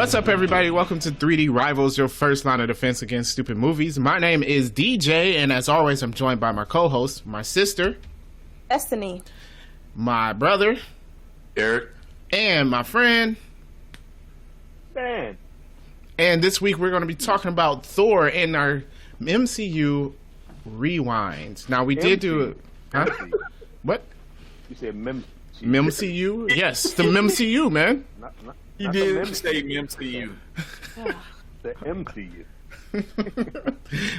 What's up, everybody? Welcome to 3D Rivals, your first line of defense against stupid movies. My name is DJ, and as always, I'm joined by my co-host, my sister, Destiny, my brother, Eric, and my friend, Dan. And this week, we're going to be talking about Thor in our MCU rewind. Now, we did do it. Huh? What? You said MCU? Yes, the MCU, man. You did say MCU. The MCU.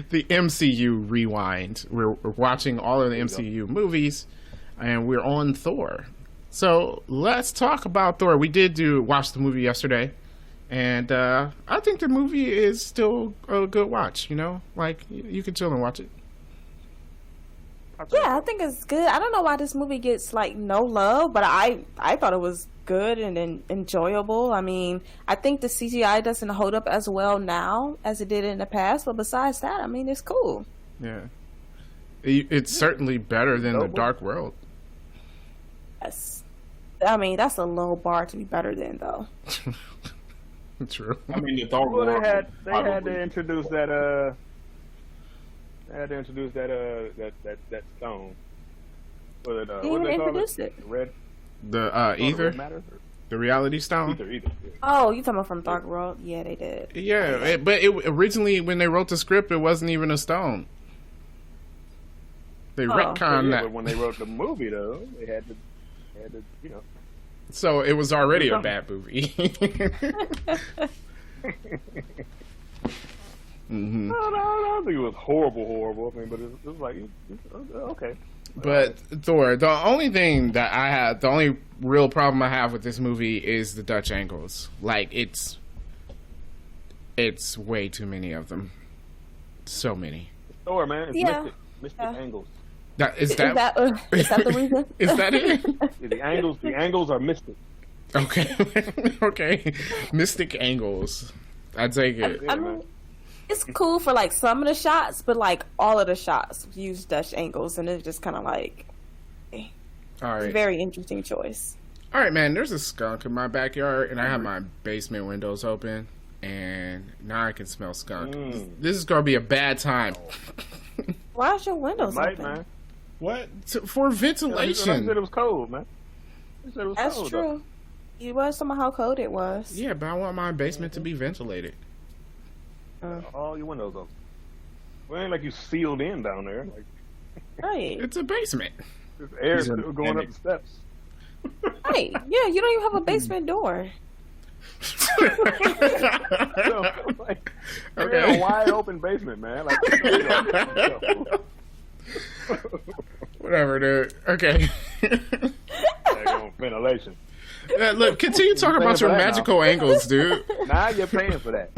The MCU rewind. We're watching all of the MCU movies, and we're on Thor. So let's talk about Thor. We did watch the movie yesterday, and I think the movie is still a good watch. You know, like you can chill and watch it. Yeah, I think it's good. I don't know why this movie gets like no love, but I thought it was good and enjoyable. I mean, I think the CGI doesn't hold up as well now as it did in the past, but besides that, I mean, it's cool. Yeah, it's certainly better than the Dark World. Yes, I mean that's a low bar to be better than, though. True. I mean, the Thor Well, World. they had to introduce that. They had to introduce that stone. They didn't introduce it. Red. The Ether, Red matter? the Reality Stone. Ether. Yeah. Oh, you talking about from Dark World? Yeah, they did. Yeah, but originally when they wrote the script, it wasn't even a stone. They retconned that. But when they wrote the movie, though, they had to, you know. So it was already a bad movie. Mm-hmm. No, I don't think it was horrible. I mean, but it was like, okay. But Thor, the only real problem I have with this movie is the Dutch angles. Like it's way too many of them. So many. Thor, man. It's mystic angles. Is that the reason? Is that it? Yeah, the angles are mystic. Okay. Okay. Mystic angles. I take it. I mean, it's cool for like some of the shots, but like all of the shots use Dutch angles, and it's just kind of like, all right, it's a very interesting choice. All right, man. There's a skunk in my backyard, and I have my basement windows open, and now I can smell skunk. This is gonna be a bad time. Why is your windows open? Man. What? For ventilation. You said it was cold, man. That's cold, true. Though. You was talking about how cold it was. Yeah, but I want my basement to be ventilated. All your windows open. Well, it ain't like you sealed in down there. Like, Right. It's a basement. there's air still going up the steps. Right. Yeah, you don't even have a basement door. So, like, Okay. a wide open basement, man. Like, Whatever, dude. Okay. Ventilation. Look, continue talking about your magical angles, dude. Now you're paying for that.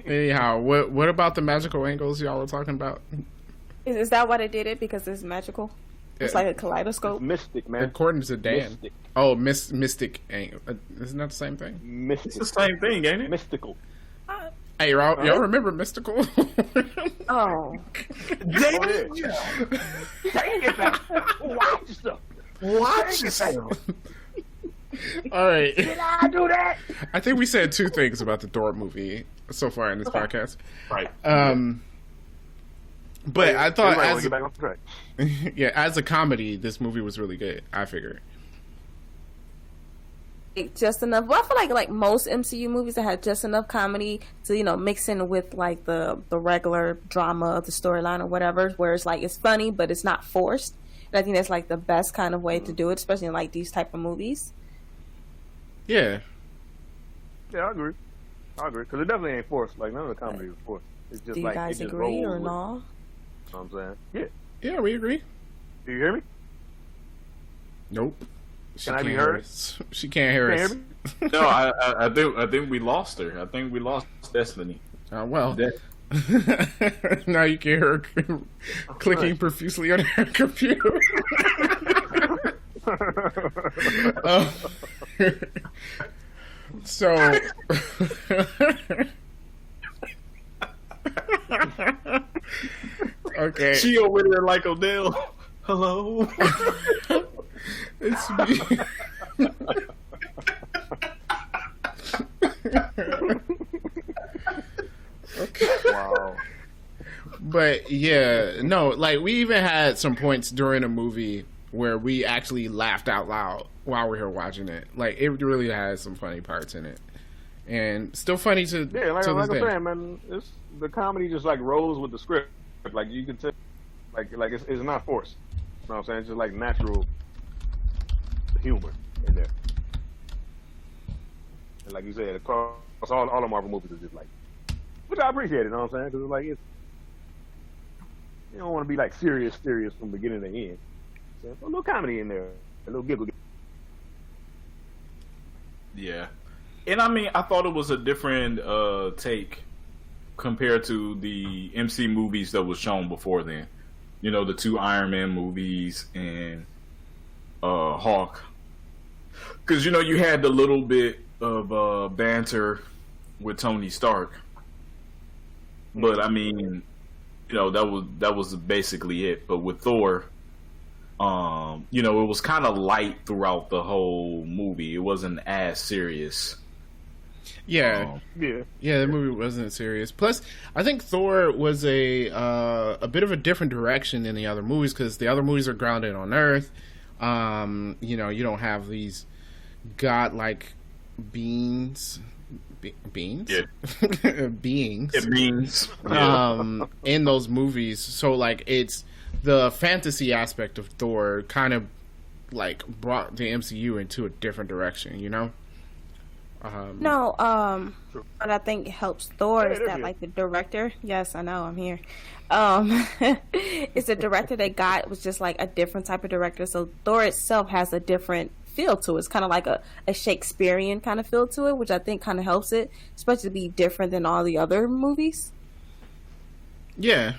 Anyhow, what about the magical angles y'all were talking about? Is that why they did it? Because it's magical? It's like a kaleidoscope? It's mystic, man. According to Dan. Mystic. Oh, mystic angle. Isn't that the same thing? Mystic. It's the same thing, ain't it? Mystical. Hey, y'all remember Mystical? Oh. Dang it, man. Watch yourself. All right. Did I do that? I think we said two things about the Thor movie so far in this podcast. Right. But I thought get back on track. as a comedy, this movie was really good, I figured. Just enough. Well, I feel like most MCU movies that had just enough comedy to mix in with like the regular drama of the storyline or whatever, where it's like it's funny but it's not forced. And I think that's like the best kind of way to do it, especially in like these type of movies. Yeah. Yeah, I agree. Because it definitely ain't forced. Like none of the comedy is forced. It's just Do you like guys it just agree rolls or with- no? You know what I'm saying? Yeah. Yeah, we agree. Do you hear me? Nope. Can I be heard? She can't hear Can you us. hear me? No, I think we lost her. I think we lost Destiny. Well, now you can hear her clicking profusely on her computer. So Okay. She over there like Odell. Hello. It's me. Okay. Wow. But yeah, no, like we even had some points during a movie where we actually laughed out loud while we were watching it. Like it really has some funny parts in it, and still funny to Yeah, like to this I'm day. saying, man, the comedy just like rolls with the script. Like you can tell, like it's not forced. You know what I'm saying? It's just like natural humor in there. And like you said, across all the Marvel movies is just like, which I appreciate it. You know what I'm saying? Because like it's, you don't want to be like serious from beginning to end. So a little comedy in there, a little giggle. Yeah, and I mean, I thought it was a different take compared to the MC movies that was shown before then. You know, the 2 Iron Man movies and Hawk. Because, you know, you had the little bit of banter with Tony Stark. But, I mean, you know, that was basically it. But with Thor, you know, it was kind of light throughout the whole movie. It wasn't as serious. Yeah, Yeah. the movie wasn't serious. Plus, I think Thor was a bit of a different direction than the other movies because the other movies are grounded on Earth. You know, you don't have these godlike beings. Beings? Yeah. Beings. It means. In those movies. So, like, it's the fantasy aspect of Thor kind of, like, brought the MCU into a different direction, you know? No, what I think helps Thor Hey, is there that you like the director. Yes, I know I'm here. It's the director they got was just like a different type of director. So Thor itself has a different feel to it. It's kind of like a Shakespearean kind of feel to it, which I think kind of helps it, especially to be different than all the other movies. Yeah.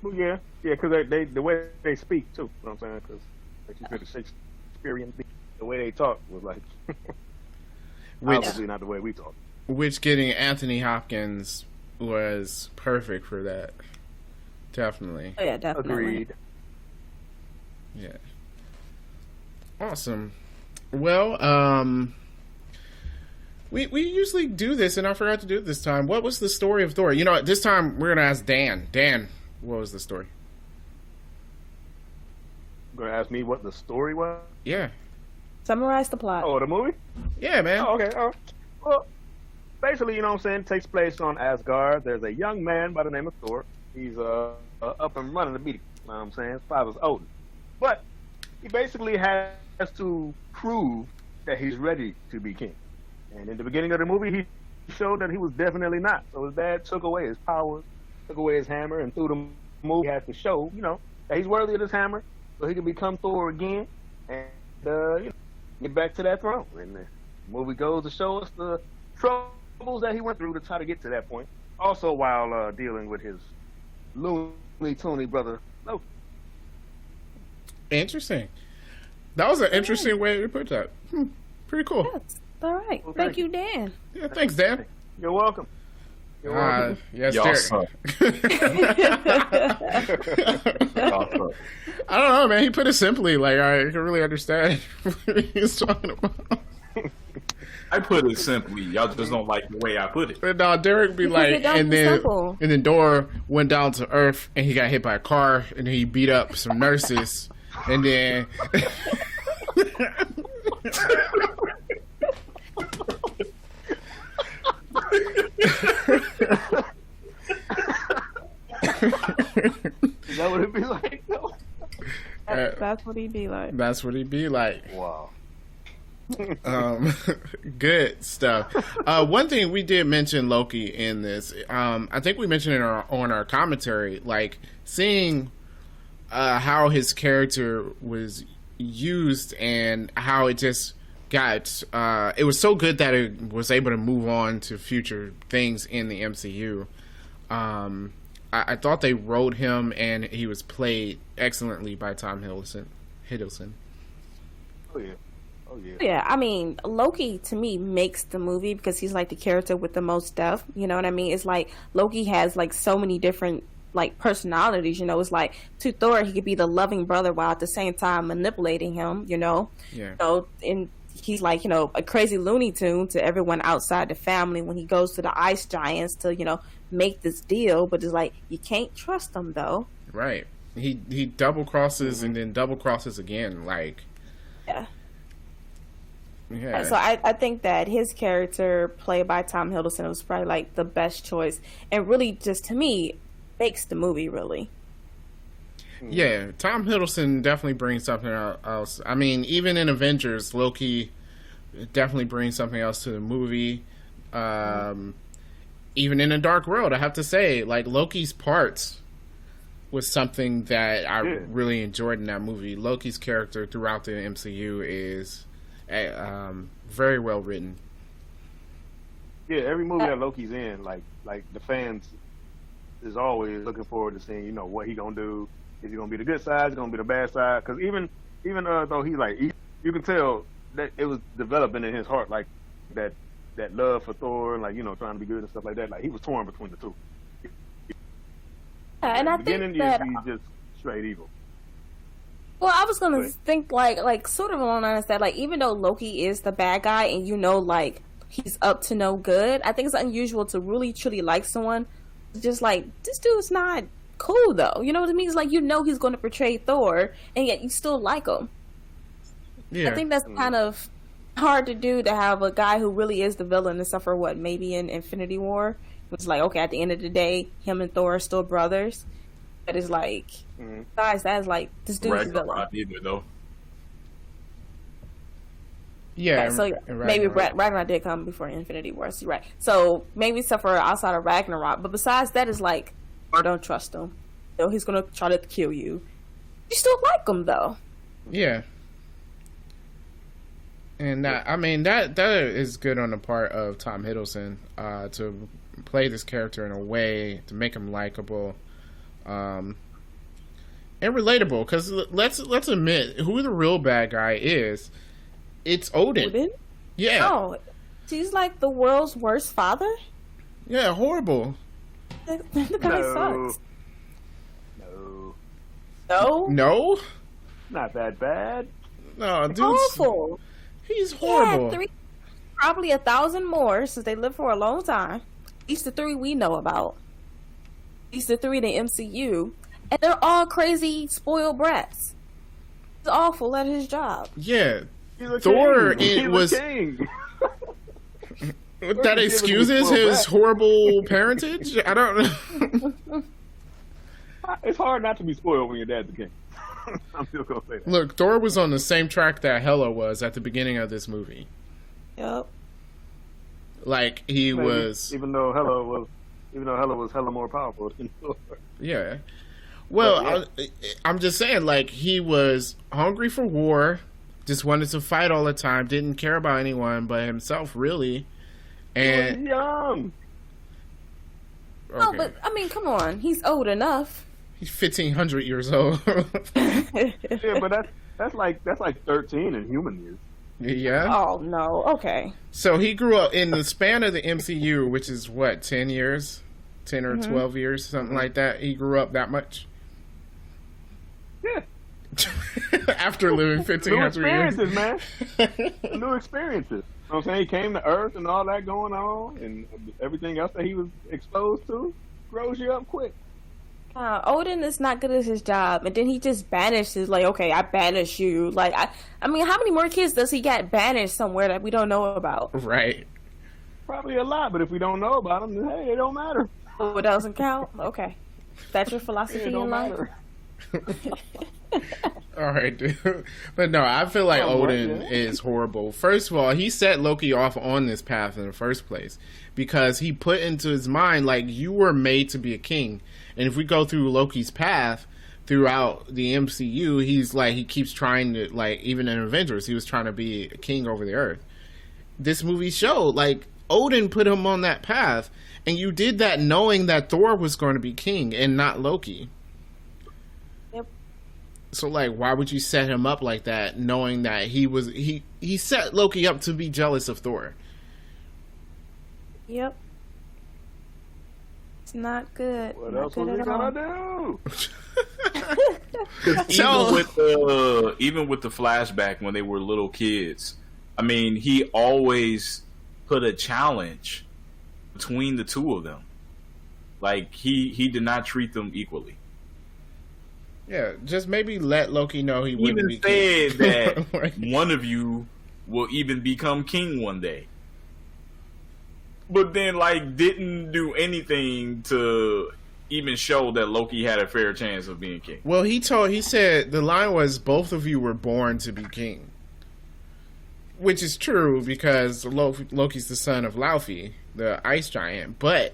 Well, yeah, because they the way they speak too. You know what I'm saying? Because like you said, the Shakespearean, the way they talk was like. Obviously not the way we talk. Which getting Anthony Hopkins was perfect for that. Definitely. Oh yeah, definitely. Agreed. Yeah. Awesome. Well, we usually do this, and I forgot to do it this time. What was the story of Thor? You know, this time we're gonna ask Dan. Dan, what was the story? You're gonna ask me what the story was? Yeah. Summarize the plot. Oh, the movie? Yeah, man. Oh, okay. Well, basically, you know what I'm saying, it takes place on Asgard. There's a young man by the name of Thor. He's up and running the beat. You know what I'm saying? His father's Odin. But he basically has to prove that he's ready to be king. And in the beginning of the movie, he showed that he was definitely not. So his dad took away his powers, took away his hammer, and through the movie, he has to show, you know, that he's worthy of this hammer so he can become Thor again and, you know, get back to that throne. And the movie goes to show us the troubles that he went through to try to get to that point. Also while dealing with his Looney Toony brother, Loki. Interesting. That was an interesting way to put that. Pretty cool. Yes. All right. Well, thank thank you, Dan. Yeah, thanks, Dan. You're welcome. You're welcome. Yes, Y'all Derek. suck. Y'all suck. I don't know, man. He put it simply. Like, I can really understand what he's talking about. I put it simply. Y'all just don't like the way I put it. But no, Derek would be Because like, it don't and be then simple. Dora went down to Earth and he got hit by a car and he beat up some nurses and then Is that what it'd be like, though? That's what he'd be like. that's what he'd be like. Wow. Good stuff. One thing we did mention Loki in this. I think we mentioned it on our commentary, like seeing how his character was used and how it just got. It was so good that it was able to move on to future things in the MCU. I thought they wrote him and he was played excellently by Tom Hiddleston. Oh, yeah. Oh yeah. Yeah, I mean, Loki to me makes the movie because he's like the character with the most depth. You know what I mean? It's like Loki has like so many different like personalities. You know, it's like to Thor, he could be the loving brother while at the same time manipulating him. You know, Yeah. so and he's like a crazy Looney Tune to everyone outside the family when he goes to the ice giants to make this deal. But it's like you can't trust them though. Right. He double crosses and then double crosses again. Like. Yeah. Yeah. So I think that his character, played by Tom Hiddleston, was probably like the best choice, and really just to me makes the movie really. Yeah, Tom Hiddleston definitely brings something else. I mean, even in Avengers, Loki definitely brings something else to the movie. Even in A Dark World, I have to say, like, Loki's parts was something that I really enjoyed in that movie. Loki's character throughout the MCU is very well written. Yeah, every movie that Loki's in, like the fans is always looking forward to seeing, what he gonna do. Is he gonna be the good side? Is he gonna be the bad side? Because even though he's like, you can tell that it was developing in his heart, like that love for Thor, and like trying to be good and stuff like that. Like he was torn between the two. And I think that he's just straight evil. Well, I was gonna think like sort of along the lines that like even though Loki is the bad guy and like he's up to no good, I think it's unusual to really truly like someone. Just like this dude's not cool though, you know what I mean? It's like he's going to portray Thor, and yet you still like him. Yeah, I think that's kind of hard to do, to have a guy who really is the villain and stuff, or what maybe in Infinity War. It's like, okay, at the end of the day, him and Thor are still brothers. But it's like, guys, that's like this dude's the villain. Either though. Yeah, so maybe Ragnarok did come before Infinity War. So you're right. So maybe stuff for outside of Ragnarok, but besides that, is like, I don't trust him. He's gonna try to kill you. You still like him though. Yeah. And that is good on the part of Tom Hiddleston to play this character in a way to make him likable, and relatable. Because let's admit who the real bad guy is. It's Odin. Odin? Yeah. Oh, he's like the world's worst father. Yeah, horrible. The guy sucks. No. No. Not that bad. No, dude's awful. He's horrible. Yeah, probably 1,000 more since they lived for a long time. These the 3 we know about. These the 3 in the MCU, and they're all crazy, spoiled brats. He's awful at his job. Yeah, Thor was king. That excuses his horrible parentage. I don't know. It's hard not to be spoiled when your dad's the king. I'm still gonna say that. Look, Thor was on the same track that Hela was at the beginning of this movie. Yep. Like was, even though Hela was hella more powerful than Thor. Yeah. Well, yeah. I'm just saying, like, he was hungry for war, just wanted to fight all the time, didn't care about anyone but himself, really. And he was young. Okay. No, but I mean, come on, he's old enough. He's 1,500 years old. Yeah, but that's like 13 in human years. Yeah. Oh no. Okay. So he grew up in the span of the MCU, which is what, 10 years, 10 or 12 years, something like that. He grew up that much. Yeah. After living 1,500 years. New experiences, man. New experiences. You know what I'm saying? He came to Earth and all that going on, and everything else that he was exposed to grows you up quick. Odin is not good at his job, and then he just banishes. Like, okay, I banish you. Like, I mean, how many more kids does he get banished somewhere that we don't know about? Right. Probably a lot, but if we don't know about them, then hey, it don't matter. Oh, it doesn't count. Okay, that's your philosophy in life. All right, dude. But no, I feel like Odin is horrible. First of all, he set Loki off on this path in the first place because he put into his mind, like, you were made to be a king. And if we go through Loki's path throughout the MCU, he keeps trying to, like, even in Avengers, he was trying to be a king over the earth. This movie showed, like, Odin put him on that path, and you did that knowing that Thor was going to be king and not Loki. Yep. So, like, why would you set him up like that, knowing that he set Loki up to be jealous of Thor? Yep. It's not good. What Not else good was he at all. gonna do? Even with the flashback when they were little kids, I mean, he always put a challenge between the two of them. Like, he did not treat them equally. Yeah, just maybe let Loki know he wouldn't Even be said king. that one of you will even become king one day. But then, like, didn't do anything to even show that Loki had a fair chance of being king. Well, he said the line was, both of you were born to be king. Which is true, because Loki's the son of Laufey, the ice giant, but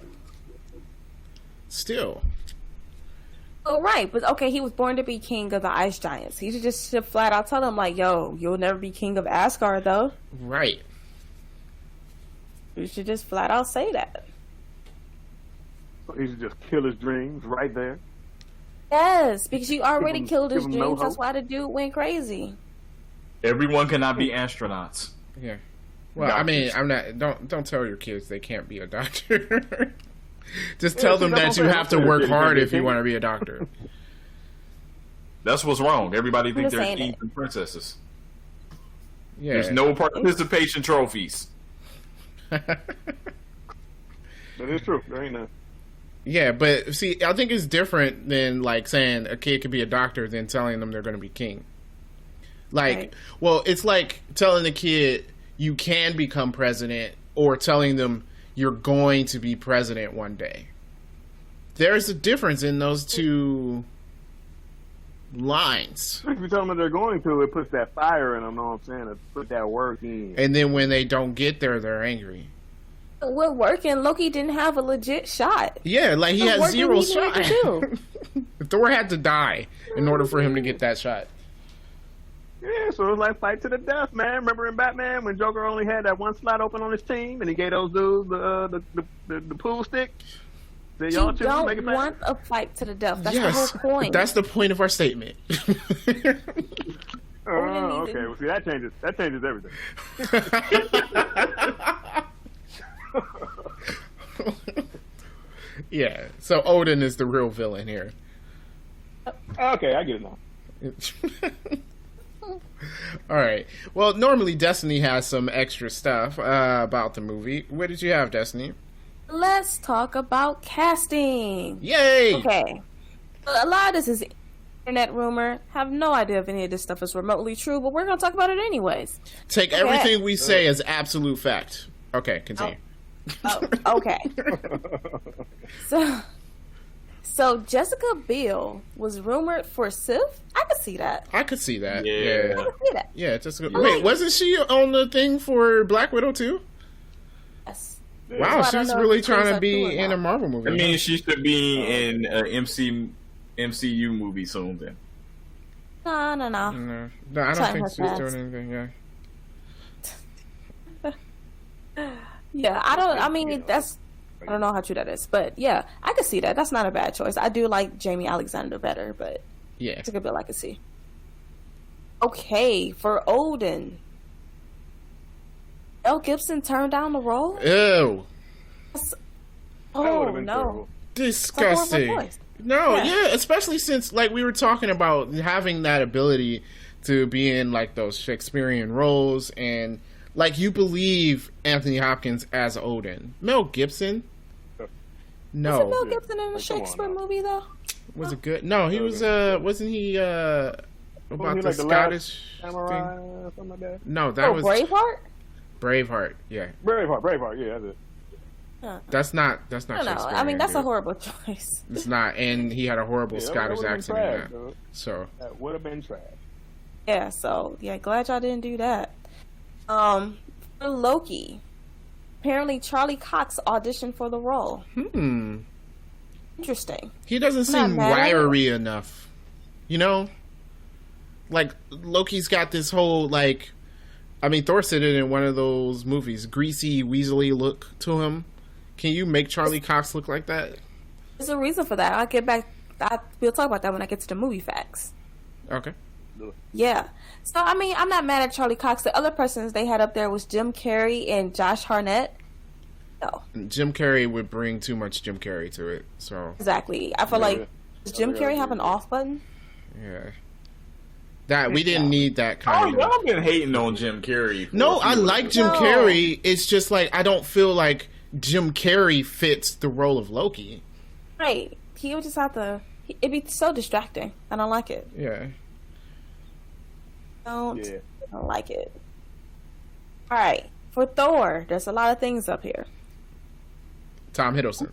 still. Oh, right, but okay, he was born to be king of the ice giants. He should flat out tell him, like, yo, you'll never be king of Asgard, though. Right. You should just flat out say that. So he should just kill his dreams right there. Yes, because you already him- killed his give him no dreams. That's hope. why the dude went crazy. Everyone cannot be astronauts. Yeah. Well, I mean, I'm not. Don't tell your kids they can't be a doctor. Just tell them that you have to work hard if you want to be a doctor. That's what's wrong. Everybody thinks just they're saying kings it. and princesses. Yeah. There's no participation trophies. That is true. There ain't none. Yeah, but see, I think it's different than like saying a kid could be a doctor than telling them they're going to be king. Like, Right. well, it's like telling a kid you can become president or telling them you're going to be president one day. There's a difference in those two lines. If you tell them that they're going to, it puts that fire in them, know what I'm saying? It put that work in. And then when they don't get there, they're angry. With working, Loki didn't have a legit shot. Yeah, like he had What zero did he need shot. to do? Thor had to die in order for him to get that shot. Yeah, so it was like fight to the death, man. Remember in Batman when Joker only had that one slot open on his team and he gave those dudes the pool stick? Said, You y'all two make don't it back? want a fight to the death. That's the Yes, whole point. that's the point of our statement. Oh, Odin okay. Well, see, that changes everything. Yeah, so Odin is the real villain here. Okay, I get it now. All right. Well, normally Destiny has some extra stuff about the movie. What did you have, Destiny? Let's talk about casting. Yay! Okay. A lot of this is internet rumor. Have no idea if any of this stuff is remotely true, but we're going to talk about it anyways. Take everything we say as absolute fact. Okay, continue. Oh, okay. So Jessica Biel was rumored for Sif. I could see that. I could see that. Yeah. Yeah. I could see that. Yeah, wait, wasn't she on the thing for Black Widow too? Yes. Wow, So I don't she's know really if trying things to are be true or in a not. Marvel movie. I mean, she should be in an MCU movie soon then. No. No, I don't Time think has she's passed. doing anything. Yeah. Yeah, I don't know how true that is, but yeah, I could see that. That's not a bad choice. I do like Jamie Alexander better, but Yeah. it's a good bill I could see. Okay, for Odin, Mel Gibson turned down the role. Ew. That's- That would've Oh been no, terrible. Disgusting. horrible choice. No, Yeah. yeah, especially since like we were talking about having that ability to be in like those Shakespearean roles and like you believe Anthony Hopkins as Odin. Mel Gibson? No. Wasn't Mel Gibson in a Come on Shakespeare now. movie though? Was it good? No, he was wasn't he about Wasn't he the like the Scottish Samurai thing? or something like that? No, that was Braveheart. Braveheart. Yeah. Braveheart, yeah, that's it. That's not I don't know. Shakespearean, I mean, that's a dude. horrible choice. It's not, and he had a horrible Yeah, that Scottish would've been accent in trash, that. though. So That would have been trash. Yeah, so yeah, glad y'all didn't do that. For Loki, apparently Charlie Cox auditioned for the role. Interesting. he doesn't Not seem mad at it. wiry enough. You know? Like Loki's got this whole like I mean Thor said it in one of those movies, greasy, weaselly look to him. Can you make Charlie Cox look like that? There's a reason for that. We'll talk about that when I get to the movie facts. Okay. Yeah. So I mean, I'm not mad at Charlie Cox. The other persons they had up there was Jim Carrey and Josh Hartnett. No. Jim Carrey would bring too much Jim Carrey to it. So Exactly. I feel like does Jim Carrey have an off button? yeah. That we didn't need that Oh, kind of. y'all been hating on Jim Carrey. No, I like Jim Carrey. It's just like I don't feel like Jim Carrey fits the role of Loki. Right. He would just have to. It'd be so distracting. I don't like it. Yeah. I don't like it. All right. For Thor, there's a lot of things up here. Tom Hiddleston.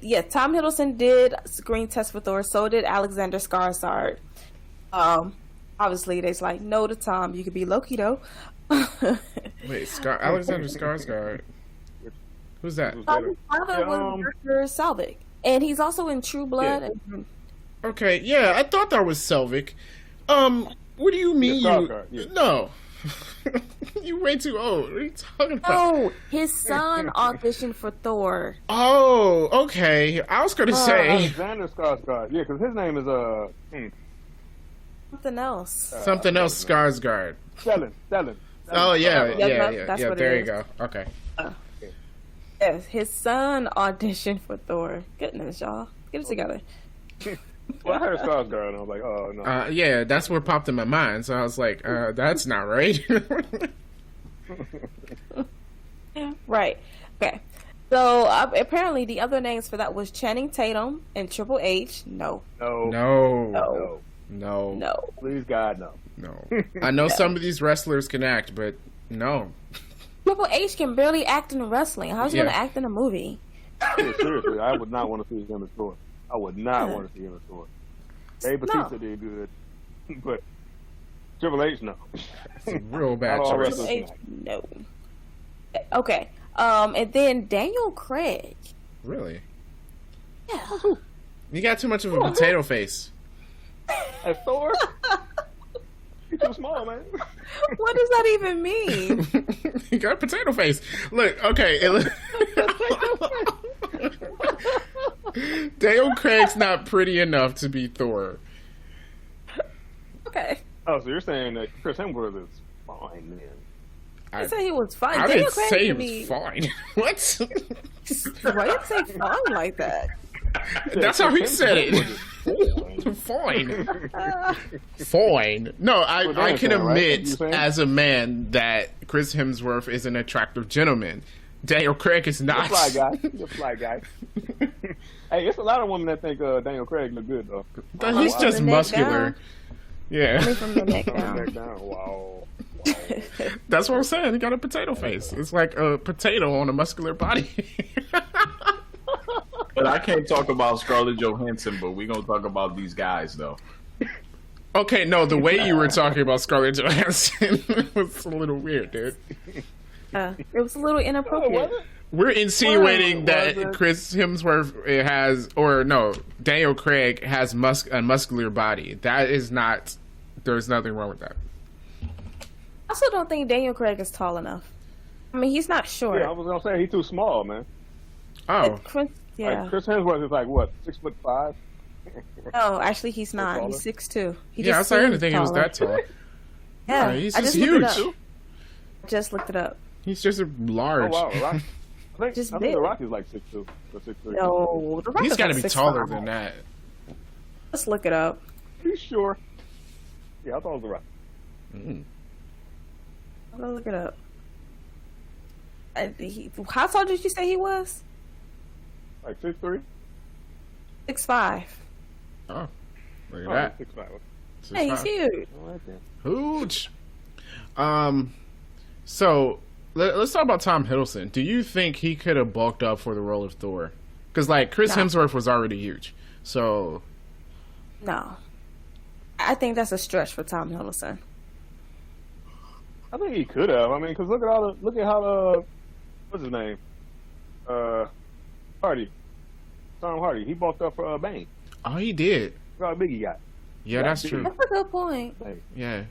Yeah, Tom Hiddleston did screen test for Thor. So did Alexander Skarsgård. Obviously, they's like, no to Tom. You could be Loki, though. Wait, Alexander Skarsgård. Who's that? His father was Dr. Salvik. And he's also in True Blood. Yeah. And, Okay, yeah, I thought that was Selvig. What do you mean No. You way too old. What are you talking about? oh, his son auditioned for Thor. Oh, okay. I was going to say Alexander Skarsgård. Yeah, because his name is Something else. something else Skarsgård. Stellan. Oh, yeah. That's what it There you is. go. Okay. Yes, his son auditioned for Thor. Goodness, y'all. Get it together. Well, I heard Skarsgård, and I was like, oh, no. Yeah, that's what popped in my mind. So I was like, that's not right. Right. Okay. So apparently the other names for that was Channing Tatum and Triple H. No. No. Please, God, no. No. I know some of these wrestlers can act, but no. Triple H can barely act in wrestling. How's he Yeah. going to act in a movie? Yeah, seriously, I would not want to see him in Thor. I would not want to see him in Thor. Dave Bautista did good, but Triple H, no. It's a real bad Not all choice. wrestlers. Triple H, no. Okay. And then Daniel Craig. Really? Yeah. You got too much of a potato face. As Thor? He's too small, man. What does that even mean? You got a potato face. Look, okay. Daniel Craig's not pretty enough to be Thor. Okay. Oh, so you're saying that Chris Hemsworth is fine, man. I said he was fine. I Daniel didn't Craig say he can was be... fine. What? Why did you say fine like that? That's how he said it. Fine. Fine. No, I can admit as a man that Chris Hemsworth is an attractive gentleman. Daniel Craig is not. You're a fly guy. Hey, it's a lot of women that think Daniel Craig look good, though. But he's just From the neck muscular. down. Yeah. Only from the neck From the down. neck down. Wow. That's what I'm saying. He got a potato face. It's like a potato on a muscular body. But I can't talk about Scarlett Johansson, but we're going to talk about these guys, though. Okay, no, the way you were talking about Scarlett Johansson was a little weird, dude. It was a little inappropriate. We're insinuating Well, was that it? Chris Hemsworth has, or no, Daniel Craig has a muscular body. That is not, there's nothing wrong with that. I also don't think Daniel Craig is tall enough. I mean, he's not short. Yeah, I was gonna say he's too small, man. Oh, Yeah. Like, Chris Hemsworth is like what, 6'5"? No, actually, he's not. taller? He's 6'2". He yeah, I just didn't seems think he was taller. that tall. Yeah, he's I just just looked it huge. up. I just looked it up. He's just a Oh large. wow, Rock. I Just think big. the Rock is like 6'2" or 6'3". No, The Rock He's is got to like be 6'5". taller than that. Let's look it up. You sure? Yeah, I thought it was the Rock. Mm. I'm gonna look it up. How tall did you say he was? Like 6'3". 6'5". Oh, look Oh, at that. 6'5". Yeah, he's 6'5". huge. All right then. Huge. So let's talk about Tom Hiddleston. Do you think he could have bulked up for the role of Thor? Because like Chris No. Hemsworth was already huge. So No, I think that's a stretch for Tom Hiddleston. I think he could have. I mean, because look at how what's his name? Hardy. Tom Hardy. He bulked up for Bane. oh, he did. Look how big he got. Yeah, that's true. That's a good point. Like, Yeah.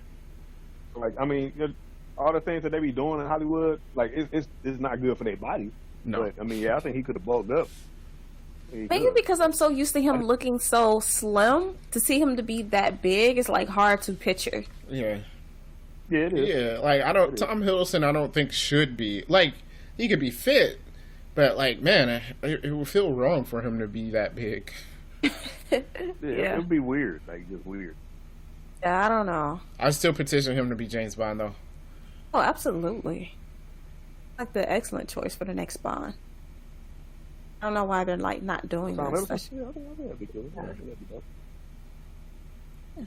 I mean, all the things that they be doing in Hollywood, like it's not good for their bodies. No. But I mean, yeah, I think he could have bulked up. Maybe because I'm so used to him looking so slim, to see him to be that big is like hard to picture. Yeah. Yeah, it is. Yeah, like Tom Hiddleston I don't think should be. Like, he could be fit, but like, man, it would feel wrong for him to be that big. Yeah, it would be weird. Like, just weird. Yeah, I don't know. I still petition him to be James Bond though. Oh, absolutely. Like the excellent choice for the next Bond. I don't know why they're like not doing Tom this. Hiddleston? Yeah, I think that'd be cool. Yeah, I think that'd be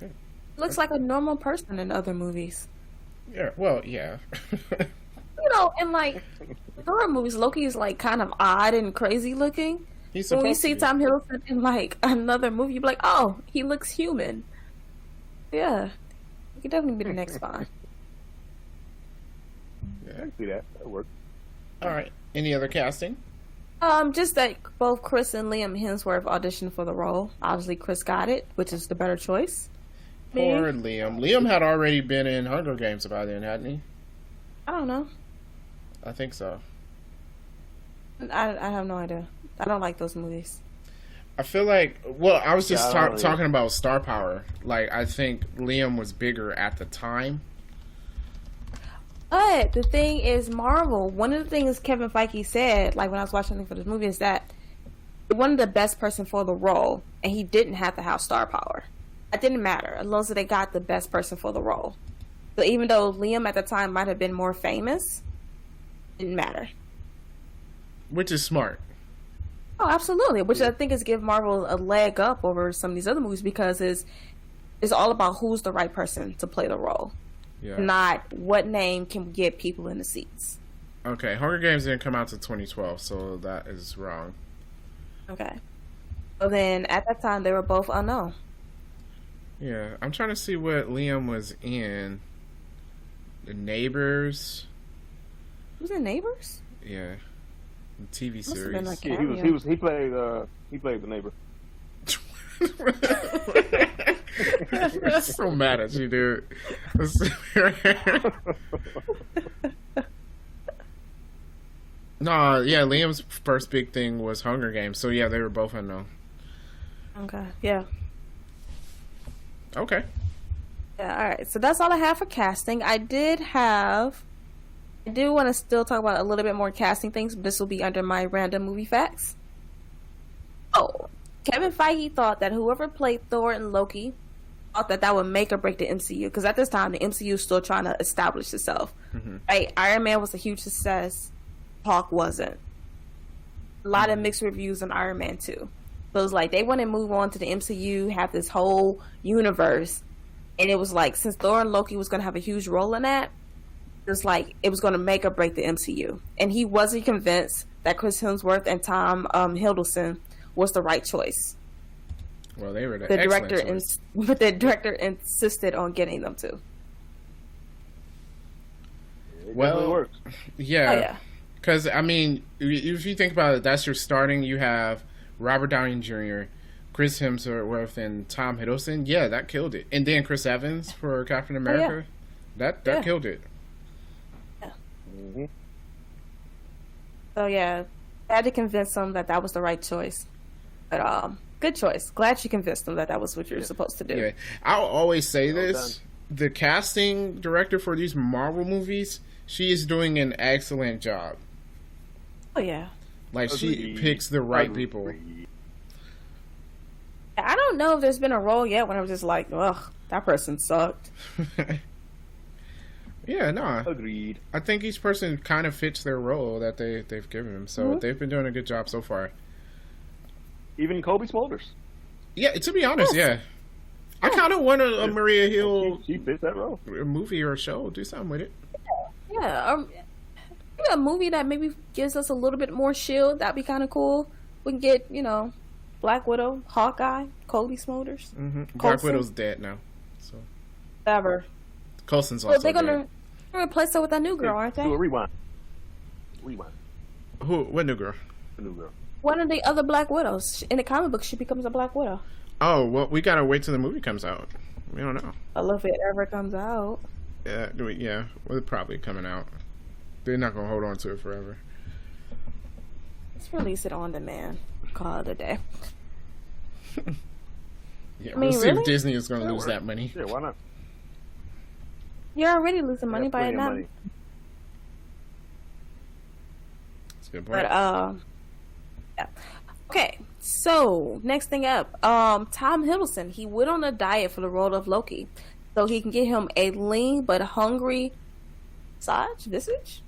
dope. Looks like a normal person in other movies. Yeah, well, yeah. You know, in like horror movies, Loki is like kind of odd and crazy looking. He's When we supposed see to be. Tom Hiddleston in like another movie, you'd be like, oh, he looks human. Yeah. He could definitely be the next Bond. I can see that. That works. All right. Any other casting? Just that both Chris and Liam Hemsworth auditioned for the role. Obviously, Chris got it, which is the better choice. Poor Liam. Liam had already been in Hunger Games by then, hadn't he? I don't know. I think so. I have no idea. I don't like those movies. I feel like, well, I was just Yeah, I don't really- talking about star power. Like, I think Liam was bigger at the time. But the thing is, Marvel, one of the things Kevin Feige said, like when I was watching for this movie, is that he wanted the best person for the role, and he didn't have to have star power. It didn't matter, as long as they got the best person for the role. So even though Liam at the time might have been more famous, it didn't matter. Which is smart. Oh, absolutely. Which I think is give Marvel a leg up over some of these other movies, because it's all about who's the right person to play the role, Yeah. not what name can get people in the seats. Okay, Hunger Games didn't come out to 2012, so that is wrong. Okay. So then, at that time, they were both unknown. Yeah, I'm trying to see what Liam was in. The Neighbors. Who's in Neighbors? Yeah. The TV Must have series. been like- Yeah, he played the neighbor. I'm so mad at you, dude. No, yeah, Liam's first big thing was Hunger Games, so yeah, they were both unknown. Okay. Yeah. Okay. Yeah. All right. So that's all I have for casting. I do want to still talk about a little bit more casting things, but this will be under my random movie facts. Oh, Kevin Feige thought that whoever played Thor and Loki thought that would make or break the MCU, because at this time the MCU is still trying to establish itself. Mm-hmm. Right? Iron Man was a huge success. Hulk wasn't. A lot of mixed reviews on Iron Man 2. So it was like they want to move on to the MCU, have this whole universe, and it was like, since Thor and Loki was going to have a huge role in that, it's like it was going to make or break the MCU. And he wasn't convinced that Chris Hemsworth and Tom Hiddleston was the right choice. Well, they were the director, excellent choice. but the director insisted on getting them to. It Well, definitely works. Oh Yeah. yeah, Because, I mean, if you think about it, that's your starting. You have Robert Downey Jr., Chris Hemsworth, and Tom Hiddleston. Yeah, that killed it. And then Chris Evans for Captain America. That Yeah. killed it. Mm-hmm. so yeah, I had to convince them that was the right choice. But good choice. Glad you convinced them that was what you're supposed to do. Yeah. I'll always say Well this. The casting director for these Marvel movies, she is doing an excellent job. Oh yeah. Like, she Agreed. picks the right people. Agreed. I don't know if there's been a role yet when I was just like, ugh, that person sucked. Yeah, no. Agreed. I think each person kind of fits their role that they've given them. So Mm-hmm. they've been doing a good job so far. Even Kobe Smulders. Yeah, to be honest, Yes. yeah. I kind of want a Maria Hill She fits that role. movie or a show. Do something with it. Yeah. A movie that maybe gives us a little bit more shield. That'd be kind of cool. We can get, Black Widow, Hawkeye, Cody Smulders. Mm-hmm. Black Coulson? Widow's dead now. So Whatever. Coulson's Well, also they're dead. gonna replace her with that new girl, aren't Do a they? rewind. Rewind. Who? What new girl? The new girl. One of the other Black Widows. In the comic book, she becomes a Black Widow. Oh, well, we gotta wait till the movie comes out. We don't know. I love if it ever comes out. Yeah, well, it's probably coming out. They're not gonna hold on to it forever. Let's release it on demand. call it a day. Yeah, I mean, we'll see really? if Disney is going to lose that money. Yeah, why not? You're already losing money Got by it plenty of now. money. That's a good point. But yeah. Okay, so next thing up, Tom Hiddleston. He went on a diet for the role of Loki, so he can get him a lean but hungry visage.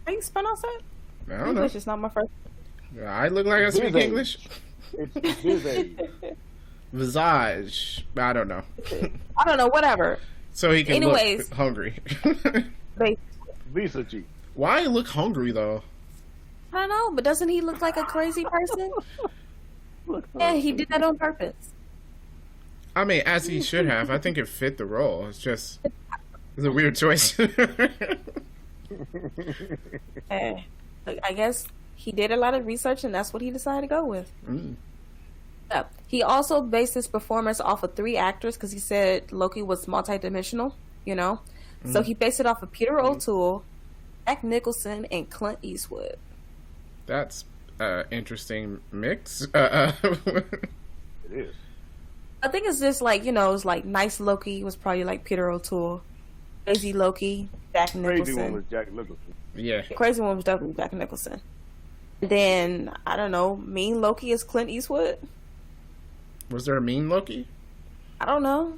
How you pronounce that? I don't know. English is not my first. I look like I speak Visage. English. It's busy. Visage. I don't know. I don't know. Whatever. So he can Anyways. look hungry. Visa G. Why look hungry though? I don't know, but doesn't he look like a crazy person? Look, Yeah, he did that on purpose. I mean, as he should have. I think it fit the role. It's just it's a weird choice. I guess he did a lot of research, and that's what he decided to go with. Mm. Yeah. He also based his performance off of 3 actors because he said Loki was multidimensional, you know? So he based it off of Peter O'Toole, Jack Nicholson, and Clint Eastwood. That's interesting mix. It is. I think it's just like, you know, it's like nice Loki was probably like Peter O'Toole. Crazy Loki, Jack Nicholson. Crazy one was Jack Nicholson. Yeah. The crazy one was definitely Jack Nicholson. Then, I don't know, mean Loki is Clint Eastwood? Was there a mean Loki? I don't know.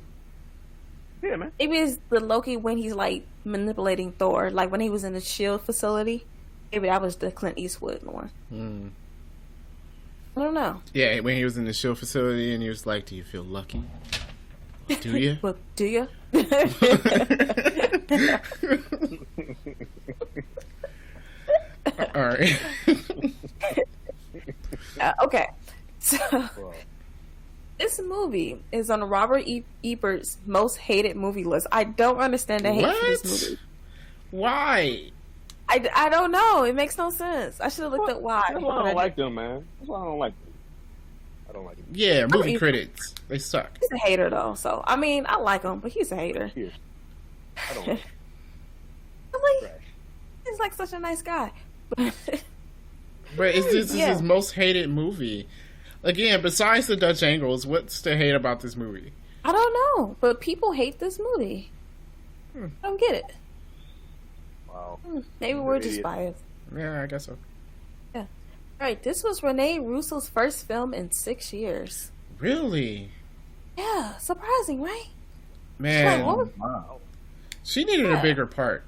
Yeah, man. Maybe it's the Loki when he's like manipulating Thor, like when he was in the SHIELD facility. Maybe that was the Clint Eastwood one. Hmm. I don't know. Yeah, when he was in the SHIELD facility and he was like, "Do you feel lucky? Do you?" Well, do you? All right. Okay. So, this movie is on Robert Ebert's most hated movie list. I don't understand the hate for this What? movie. Why? I don't know. It makes no sense. I should have looked at why. That's why I don't like them, man. That's why I don't like them. I don't like them. Yeah, movie mean- critics. They suck. He's a hater, though. So, I mean, I like him, but he's a hater. Here. I don't like them. Really? Trash. He's like such a nice guy. But this is Yeah. his most hated movie. Again, besides the Dutch angles, what's to hate about this movie? I don't know, but people hate this movie. I don't get it. Wow. Maybe we're just Idiot. biased. Yeah, I guess so. All right, this was Rene Russo's first film in 6 years. Really? Yeah, surprising, right? Man, Like, what was- Wow. she needed a Yeah. bigger part.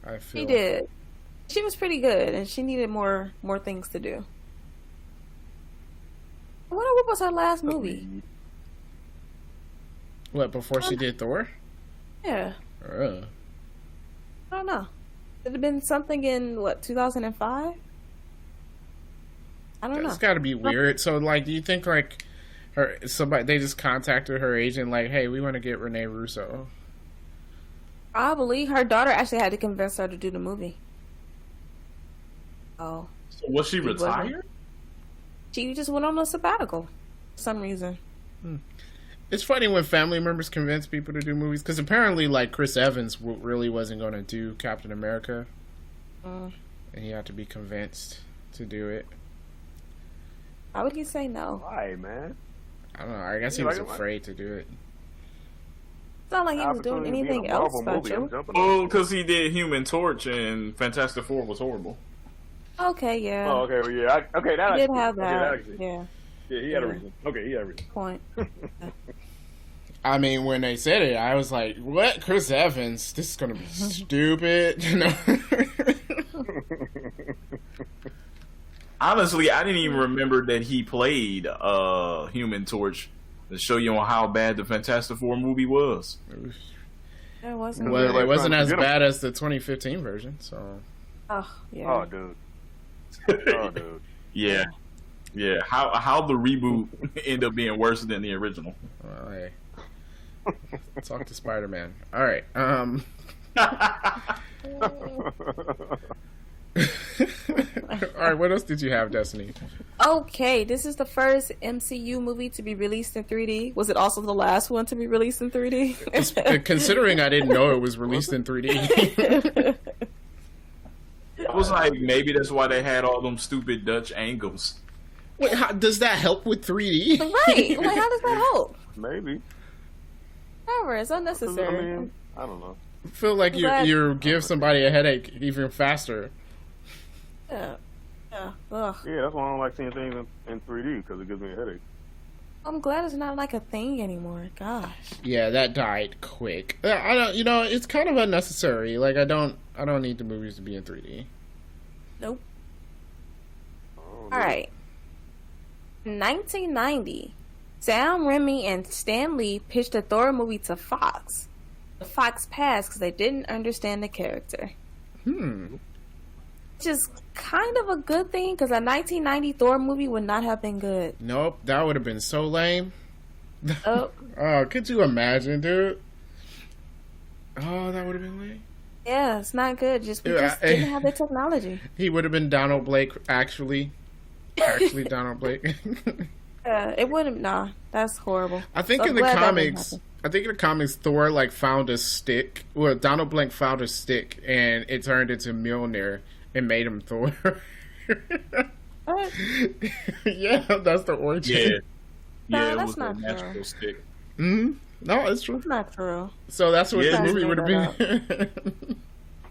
I feel. She did. She was pretty good, and she needed more things to do. I wonder what was her last movie. What, before she did Thor? Yeah, Uh, I don't know. It have been something in what 2005. I don't know. that's got to be weird. So, like, do you think like they just contacted her agent, like, "Hey, we want to get Rene Russo." Probably her daughter actually had to convince her to do the movie. Oh, So was she wasn't. retired? she just went on a sabbatical for some reason. It's funny when family members convince people to do movies, because apparently, like, Chris Evans really wasn't going to do Captain America, Mm. and he had to be convinced to do it. How would he say no? Why, man? I don't know. I guess he You was like it, afraid to do it. It's not like he was doing Opportunity to be in anything a else Marvel movie, I'm special. jumping on. Oh, because he did Human Torch and Fantastic Four was horrible. Okay, yeah. Oh, okay, well, yeah. Okay, that He did actually- have okay, that. actually- Yeah, Yeah, he had a Yeah. reason. Okay, he had a reason. point. I mean, when they said it, I was like, "What? Chris Evans? This is gonna be stupid." You know? Honestly, I didn't even remember that he played Human Torch to show you on how bad the Fantastic Four movie was. There wasn't. Well, Everybody it wasn't trying to as forget him. bad as the 2015 version. So, Oh, yeah. Oh, dude. Oh, dude. Yeah. Yeah. How the reboot ended up being worse than the original. well, hey, talk to Spider-Man. All right. All right. What else did you have, Destiny? Okay, this is the first MCU movie to be released in 3D. Was it also the last one to be released in 3D? Considering I didn't know it was released in 3D. I was like, maybe that's why they had all them stupid Dutch angles. Wait, does that help with 3D? Right. Like, how does that help? Maybe. Whatever. It's I unnecessary. mean, I don't know. I feel like you give somebody a headache even faster. Yeah. Yeah. Ugh. Yeah, that's why I don't like seeing things in 3D, because it gives me a headache. I'm glad it's not like a thing anymore. Gosh. Yeah, that died quick. I don't. It's kind of unnecessary. Like, I don't need the movies to be in 3D. Nope. Oh, All right. 1990, Sam Raimi and Stan Lee pitched a Thor movie to Fox. The Fox passed because they didn't understand the character. Which is kind of a good thing, because a 1990 Thor movie would not have been good. Nope, that would have been so lame. Oh, Oh, could you imagine, dude? Oh, that would have been lame. yeah, it's not good. We just didn't have the technology. He would have been Donald Blake, actually Donald Blake. It wouldn't. Nah, that's horrible. I think So in the glad that didn't comics, Thor like found a stick. Well, Donald Blake found a stick, and it turned into Mjolnir and made him Thor. What? Yeah, that's the origin. Yeah, No, it that's was a not magical true. stick. Mm-hmm. No, it's true. It's not true. So that's what Yeah. the movie You would have made been.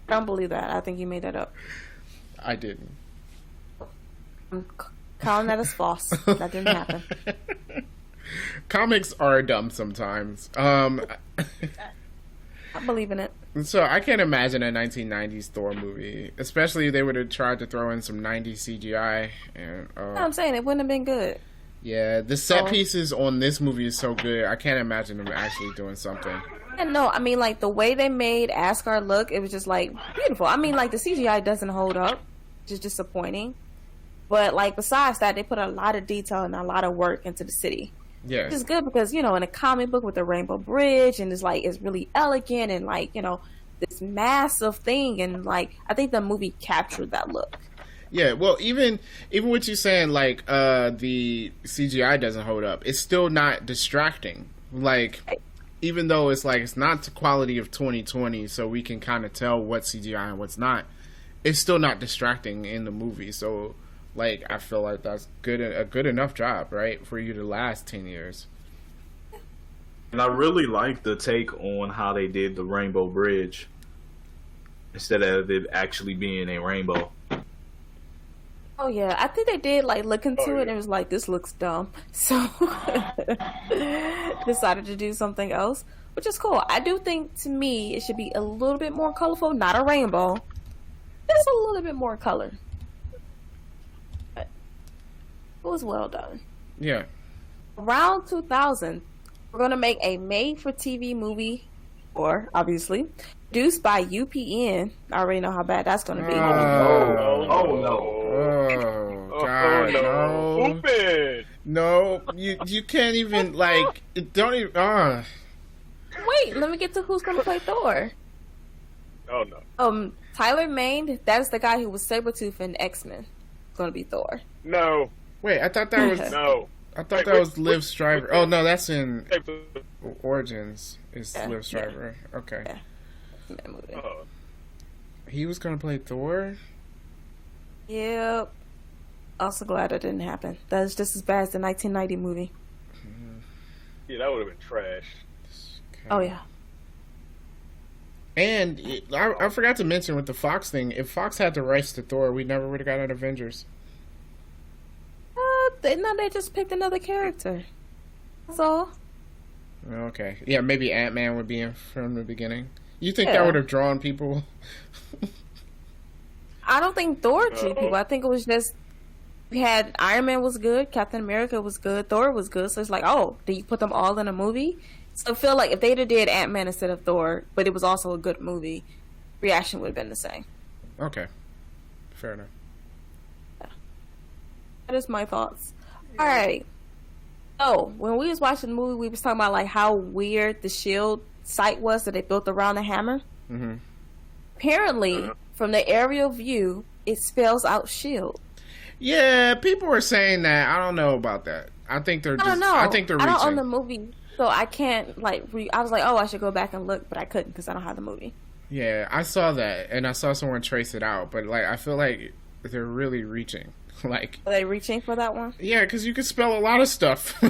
I don't believe that. I think you made that up. I didn't. I'm calling that as false. That didn't happen. Comics are dumb sometimes. I believe in it. So I can't imagine a 1990s Thor movie, especially if they would have tried to throw in some 90s CGI. And No, I'm saying it wouldn't have been good. yeah, the set Oh. pieces on this movie is so good. I can't imagine them actually doing something. And no, I mean, like, the way they made Asgard look, it was just, like, beautiful. I mean, like, the CGI doesn't hold up, which is disappointing. But, like, besides that, they put a lot of detail and a lot of work into the city. Yeah, Which is good because, in a comic book with the Rainbow Bridge, and it's really elegant and, like, this massive thing. And, like, I think the movie captured that look. yeah. Well, even what you're saying, like the CGI doesn't hold up. It's still not distracting. Like, even though it's not the quality of 2020, so we can kind of tell what's CGI and what's not. It's still not distracting in the movie. So, like, I feel like that's a good enough job, right, for you to last 10 years. And I really like the take on how they did the Rainbow Bridge instead of it actually being a rainbow. Oh yeah, I think they did look into it and it was like, this looks dumb, so decided to do something else, which is cool. I do think, to me, it should be a little bit more colorful, not a rainbow, just a little bit more color. But it was well done. Yeah. Around 2000, we're gonna make a made-for-TV movie, or obviously produced by UPN. I already know how bad that's gonna be. Oh no. Oh God, no. Stupid. No, you can't even don't even. Wait, let me get to who's gonna play Thor. Oh no. Tyler Mane, that is the guy who was Sabretooth in X-Men. Gonna be Thor. No. Wait, I thought that was No. that was Liv Stryver. Oh no, that's in Origins. Is Yeah, Liv Stryver? Okay, Yeah. That movie. he was gonna play Thor. Yep. Also glad it didn't happen. That's just as bad as the 1990 movie. Yeah, that would have been trash. Oh yeah. And I forgot to mention with the Fox thing. If Fox had the rights to Thor, we never would have got an Avengers. They just picked another character. That's all. Okay, yeah, maybe Ant-Man would be in from the beginning. You think Yeah. that would have drawn people? I don't think Thor drew people. I think it was just we had Iron Man was good, Captain America was good, Thor was good. So it's like, oh, do you put them all in a movie? So I feel like if they'd have did Ant-Man instead of Thor, but it was also a good movie, reaction would have been the same. Okay, fair enough. That is my thoughts. All right. So when we was watching the movie, we was talking about how weird the shield site was that they built around the hammer. Mm-hmm. Apparently, from the aerial view, it spells out shield. Yeah, people were saying that. I don't know about that. I think they're. I don't know. I think they're reaching. I don't own the movie, so I can't I was like, oh, I should go back and look, but I couldn't because I don't have the movie. Yeah, I saw that, and I saw someone trace it out. But I feel like they're really reaching. Like, Are they reaching for that one? yeah, because you could spell a lot of stuff.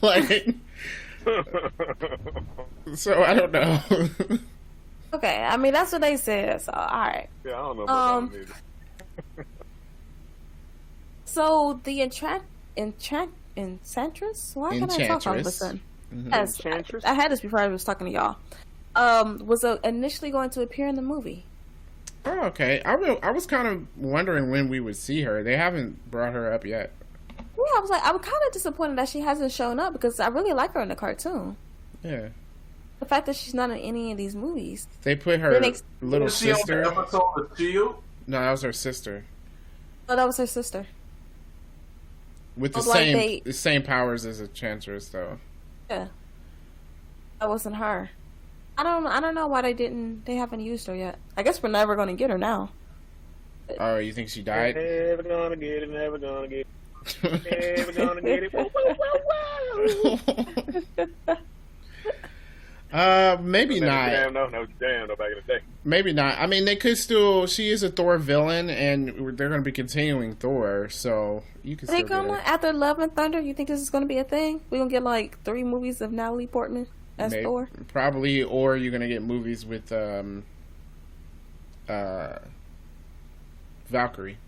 Like, so I don't know. Okay, I mean that's what they said. So all right. Yeah, I don't know about that either. So the Enchantress? Why can't I talk all of a sudden? Yes, Enchantress? I had this before I was talking to y'all. Was initially going to appear in the movie. Oh, okay. I was kind of wondering when we would see her. They haven't brought her up yet. Yeah, I was kind of disappointed that she hasn't shown up because I really like her in the cartoon. Yeah. The fact that she's not in any of these movies. They put her little Was she on sister. the episode of Shield? No, that was her sister. Oh, that was her sister. With the Like the same powers as a Enchantress, though. Yeah. That wasn't her. I don't know why they haven't used her yet. I guess we're never going to get her now. Oh, you think she died? Never gonna get it, never gonna get it. Never gonna get it. Whoa, whoa, whoa, whoa. Maybe not. Damn, no, back in the day. Maybe not. I mean, they could still. She is a Thor villain, and they're going to be continuing Thor, so you can Are they still get gonna, her. after Love and Thunder, you think this is going to be a thing? We're going to get like 3 movies of Natalie Portman as Thor? Probably, or you're going to get movies with Valkyrie.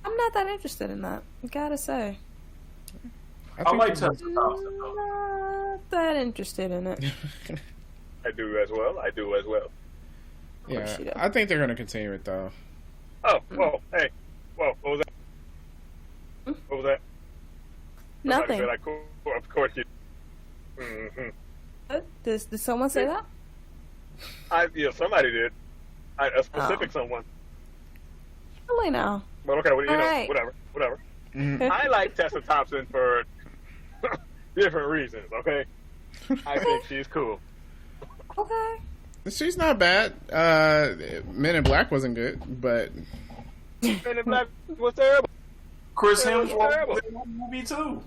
I'm not that interested in that. I gotta say. I like they're- Tessa Thompson, though. Not that interested in it. I do as well. Yeah, she does. I think they're going to continue it, though. Oh, whoa, hey. Whoa, what was that? What was that? Nothing. Somebody said, of course you. Mm-hmm. Did someone say that? Yeah, somebody did. A specific someone. Really now? But okay, well, All right. whatever. Mhm. I like Tessa Thompson for different reasons, okay? I think she's cool. Okay. She's not bad. Men in Black wasn't good, but Men in Black was terrible. Chris That was Hemsworth terrible. was in that movie too.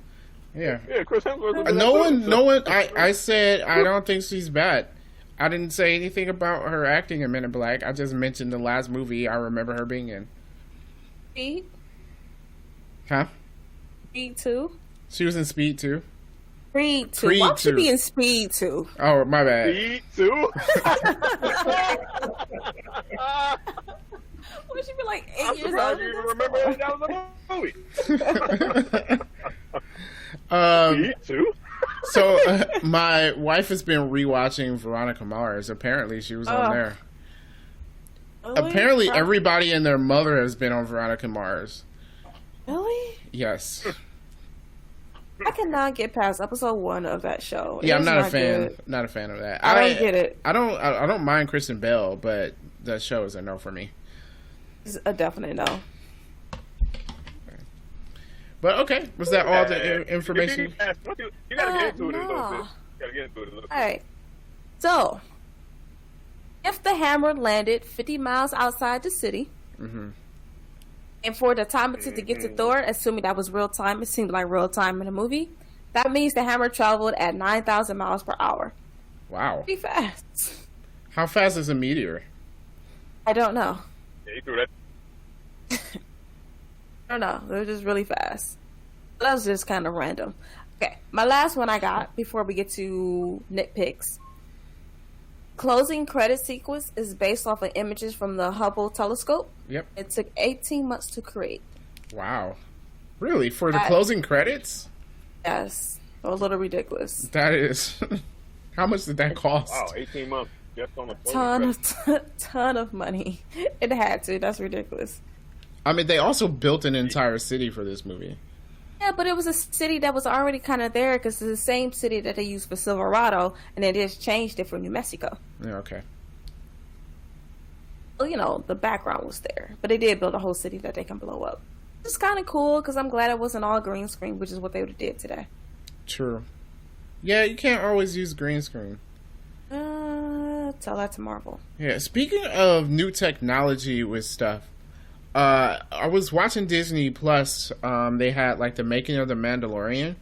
yeah. Yeah, Chris Hemsworth was in No that one, too, no so- one. I said I don't think she's bad. I didn't say anything about her acting in Men in Black. I just mentioned the last movie I remember her being in. Speed? Huh? Speed 2? She was in Speed too. Speed 2. Creed Why would she 2. be in Speed 2? Oh, my bad. Me too. Would she be like 8 I'm years surprised old? you even remember that was a movie. Me too. So my wife has been rewatching Veronica Mars. Apparently, she was on there. Really? Apparently, everybody and their mother has been on Veronica Mars. Really? Yes. I cannot get past episode 1 of that show. Yeah, I'm It's not a fan. good. Not a fan of that. I don't get it. I don't mind Kristen Bell, but the show is a no for me. It's a definite no. But okay, was that all the information? You gotta get into it a little no. bit. You gotta get into it a little bit. Alright. So, if the hammer landed 50 miles outside the city, Mm-hmm. and for the time it took to get to Thor, assuming that was real time, it seemed like real time in the movie, that means the hammer traveled at 9,000 miles per hour. Wow. Pretty fast. How fast is a meteor? I don't know. Yeah, you threw that. I don't know. They're just really fast. That was just kind of random. Okay, my last one I got before we get to nitpicks. Closing credit sequence is based off of images from the Hubble telescope. Yep. It took 18 months to create. Wow. Really? For the closing credits? Yes, a little ridiculous. That is. How much did that cost? Wow, 18 months just on the Ton of money. It had to. That's ridiculous. I mean, they also built an entire city for this movie. Yeah, but it was a city that was already kind of there because it's the same city that they used for Silverado, and they just changed it for New Mexico. Yeah, okay. Well, you know, the background was there, but they did build a whole city that they can blow up. It's kind of cool because I'm glad it wasn't all green screen, which is what they would have did today. True. Yeah, you can't always use green screen. Tell that to Marvel. Yeah, speaking of new technology with stuff, I was watching Disney Plus. They had like the making of the Mandalorian,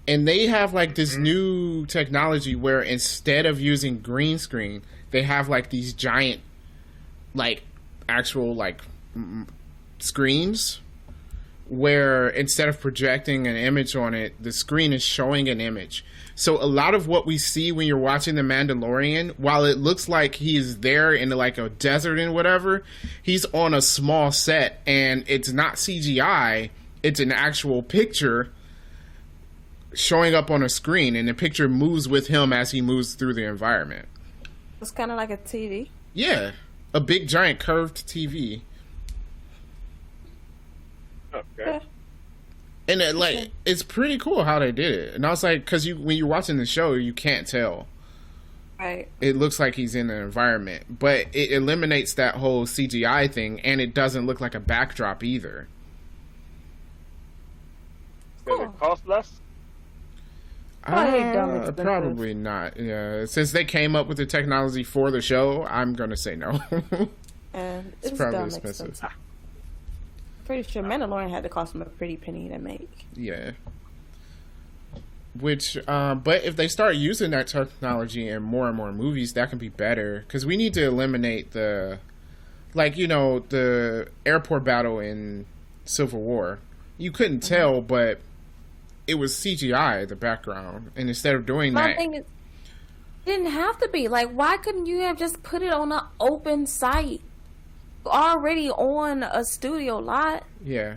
and they have like this new technology where instead of using green screen, they have like these giant, like actual like screens where instead of projecting an image on it, the screen is showing an image. So a lot of what we see when you're watching The Mandalorian, while it looks like he's there in like a desert and whatever, he's on a small set and it's not CGI, it's an actual picture showing up on a screen, and the picture moves with him as he moves through the environment. It's kind of like a TV. Yeah, a big giant curved TV. Okay. And it's pretty cool how they did it. And I was like, because when you're watching the show, you can't tell. Right. It looks like he's in an environment, but it eliminates that whole CGI thing, and it doesn't look like a backdrop either. Does it cost less? Probably not. Yeah, since they came up with the technology for the show, I'm gonna say no. And it's probably expensive. Pretty sure Mandalorian had to cost them a pretty penny to make. Yeah. Which, but if they start using that technology in more and more movies, that can be better. Because we need to eliminate the airport battle in Civil War. You couldn't tell, but it was CGI, the background. And instead of doing that... It didn't have to be. Like, why couldn't you have just put it on an open site? Already on a studio lot. Yeah.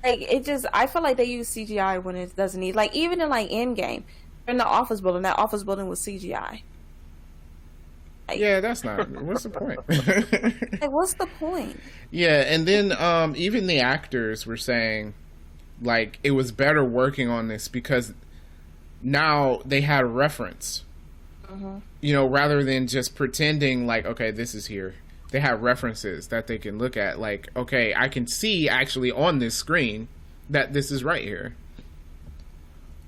Like, I feel like they use CGI when it doesn't need. Like, even in like Endgame, in the office building, that office building was CGI. Like, yeah, that's not. What's the point? like, what's the point? Yeah, and then even the actors were saying, like, it was better working on this because now they had a reference. Rather than just pretending like, okay, this is here. They have references that they can look at, like, okay, I can see actually on this screen that this is right here.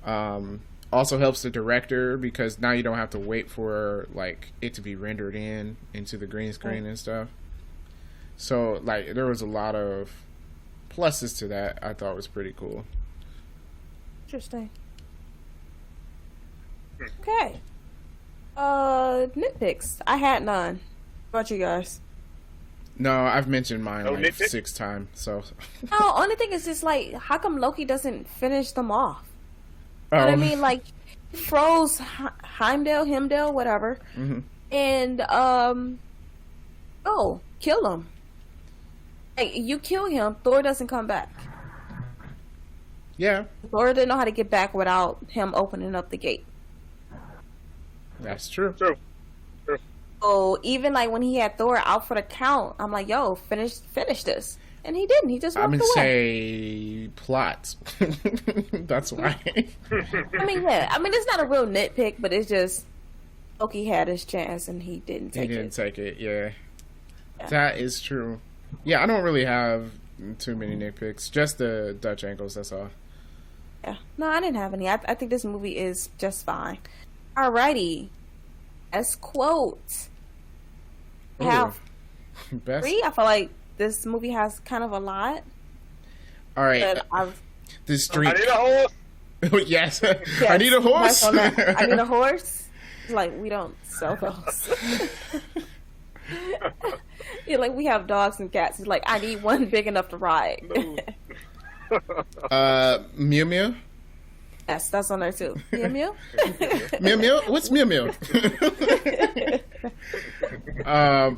Also helps the director because now you don't have to wait for like it to be rendered into the green screen and stuff. So like there was a lot of pluses to that. I thought was pretty cool. Interesting. Okay. Nitpicks. I had none. What about you guys? No, I've mentioned mine like nitpick? 6 times. So. No, only thing is just like, how come Loki doesn't finish them off? You know what I mean? Like, he froze Heimdall, whatever, and kill him. Like, you kill him, Thor doesn't come back. Yeah. Thor didn't know how to get back without him opening up the gate. That's true. True. So even like when he had Thor out for the count, I'm like, yo, finish this. And he didn't. He just walked I'm gonna away. say plot. That's why. I mean, yeah. I mean, it's not a real nitpick, but it's just Loki had his chance and he didn't take it. He didn't take it, yeah. That is true. Yeah, I don't really have too many nitpicks. Just the Dutch angles, that's all. Yeah. No, I didn't have any. I think this movie is just fine. Alrighty. As quotes. We have Best. 3. I feel like this movie has kind of a lot. All right. This street. I need a horse. Yes. I need a horse. I need a horse. Like, we don't sell those. Yeah, like we have dogs and cats. It's like, I need one big enough to ride. Mew Mew. Yes, that's on there too. Mew Mew? Mew Mew? What's Mew Mew?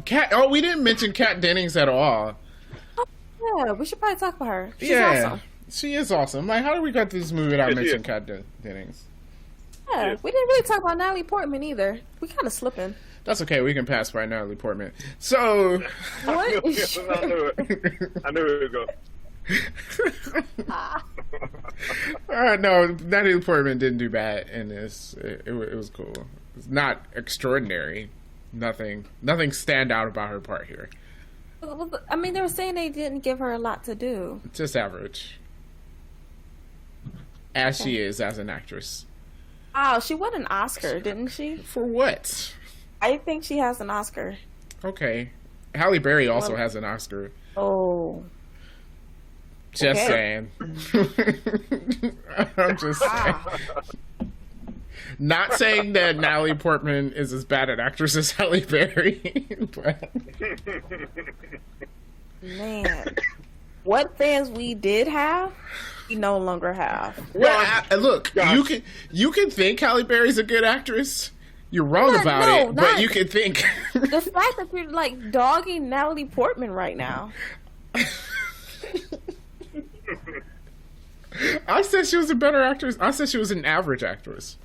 Kat. Oh, we didn't mention Kat Dennings at all. Yeah, we should probably talk about her. She's awesome. She is awesome. Like, how did we got to this movie without mentioning Kat Dennings? Yeah, we didn't really talk about Natalie Portman either. We kind of slipping. That's okay. We can pass by Natalie Portman. So, What? I knew it would go. No, Natalie Portman didn't do bad in this. It was cool. It's not extraordinary. Nothing stand out about her part here. I mean, they were saying they didn't give her a lot to do. Just average. As she is as an actress. Oh, she won an Oscar, didn't she? For what? I think she has an Oscar. Okay. Halle Berry also has an Oscar. Oh. Just saying. I'm just saying. Not saying that Natalie Portman is as bad an actress as Halle Berry, but Man, what fans we did have, we no longer have. Well, look, you can think Halle Berry's a good actress. You're wrong about it, but you can think. The fact that you're like dogging Natalie Portman right now. I said she was a better actress. I said she was an average actress.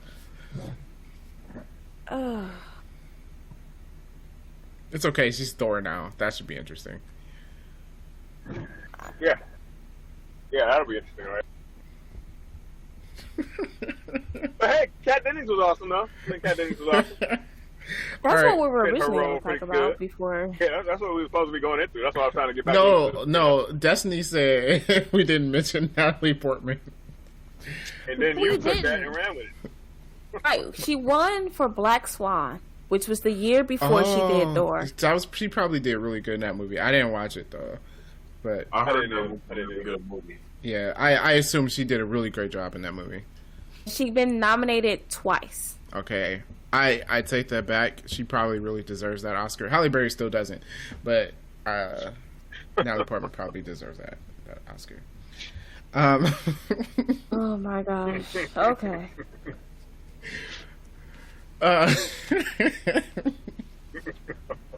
It's okay. She's Thor now. That should be interesting. Yeah, that'll be interesting, right? But hey, Kat Dennings was awesome, though. I think Kat Dennings was awesome. That's right. what we were Her originally role going to talk pretty about good. before. Yeah, that's what we were supposed to be going into. That's why I was trying to get back into. No. Destiny said we didn't mention Natalie Portman. And then We you took that didn't. and ran with it. Right, she won for Black Swan, which was the year before she did Thor. She probably did really good in that movie. I didn't watch it though, but I heard didn't know. it was a good movie. yeah, I assume she did a really great job in that movie. She's been nominated twice. Okay, I take that back. She probably really deserves that Oscar. Halle Berry still doesn't, but Natalie Portman probably deserves that Oscar. Oh my gosh. Okay.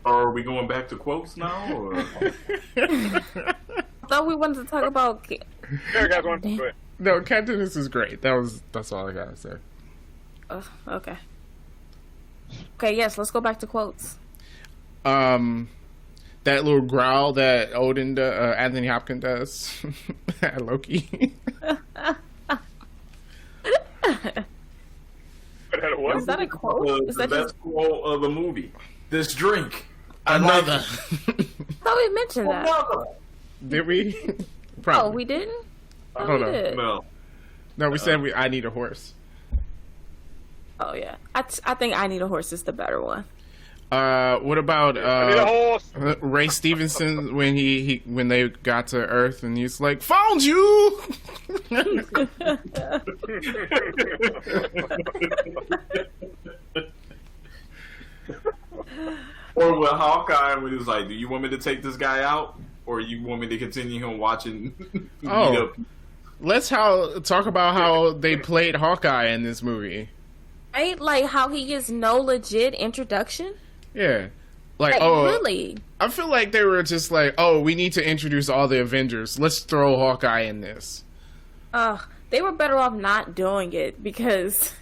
Are we going back to quotes now? Or? I thought we wanted to talk about. There, guys, one. Go ahead. No, Kat Dennings is great. That's all I gotta say. Okay. Okay, yes, let's go back to quotes. That little growl that Odin, Anthony Hopkins does at Loki. What? Is that a quote? Is The that best just? quote of the movie. This drink. Another. I thought we mentioned that. Did we? Oh, Probably. we didn't. I don't know. Did. No. We said I need a horse. Oh yeah, I think I Need a Horse is the better one. What about I need a horse. Ray Stevenson when when they got to Earth and he's like, "Found you." Or with Hawkeye when he was like, "Do you want me to take this guy out, or you want me to continue him watching?" Oh. beat up?" Let's talk about how they played Hawkeye in this movie. Right, like how he gets no legit introduction. Yeah. Like, Like, really? I feel like they were just like, oh, we need to introduce all the Avengers. Let's throw Hawkeye in this. They were better off not doing it because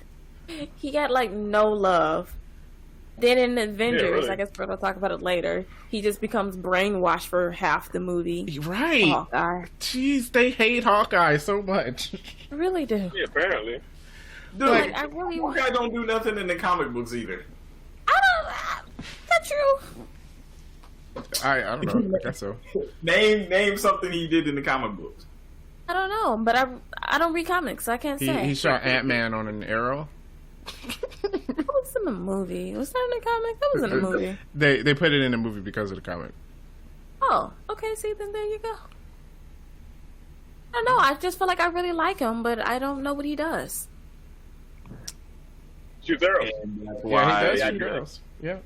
he got like no love. Then in Avengers, really. I guess we're gonna talk about it later. He just becomes brainwashed for half the movie. Right. Hawkeye, Jeez, they hate Hawkeye so much. I really do. Yeah, apparently. Dude, Like, I really want. Hawkeye don't do nothing in the comic books either. I don't. That's true. I don't know. I guess so. Name something he did in the comic books. I don't know, but I don't read comics. So I can't say. He shot Ant-Man on an arrow. That was in the movie. Was that in the comic? That was in the movie. They put it in the movie because of the comic. Oh, okay. See, then there you go. I don't know. I just feel like I really like him, but I don't know what he does. Shoots arrows. And that's Yeah, why he does yeah, shoot yeah. arrows. Yeah.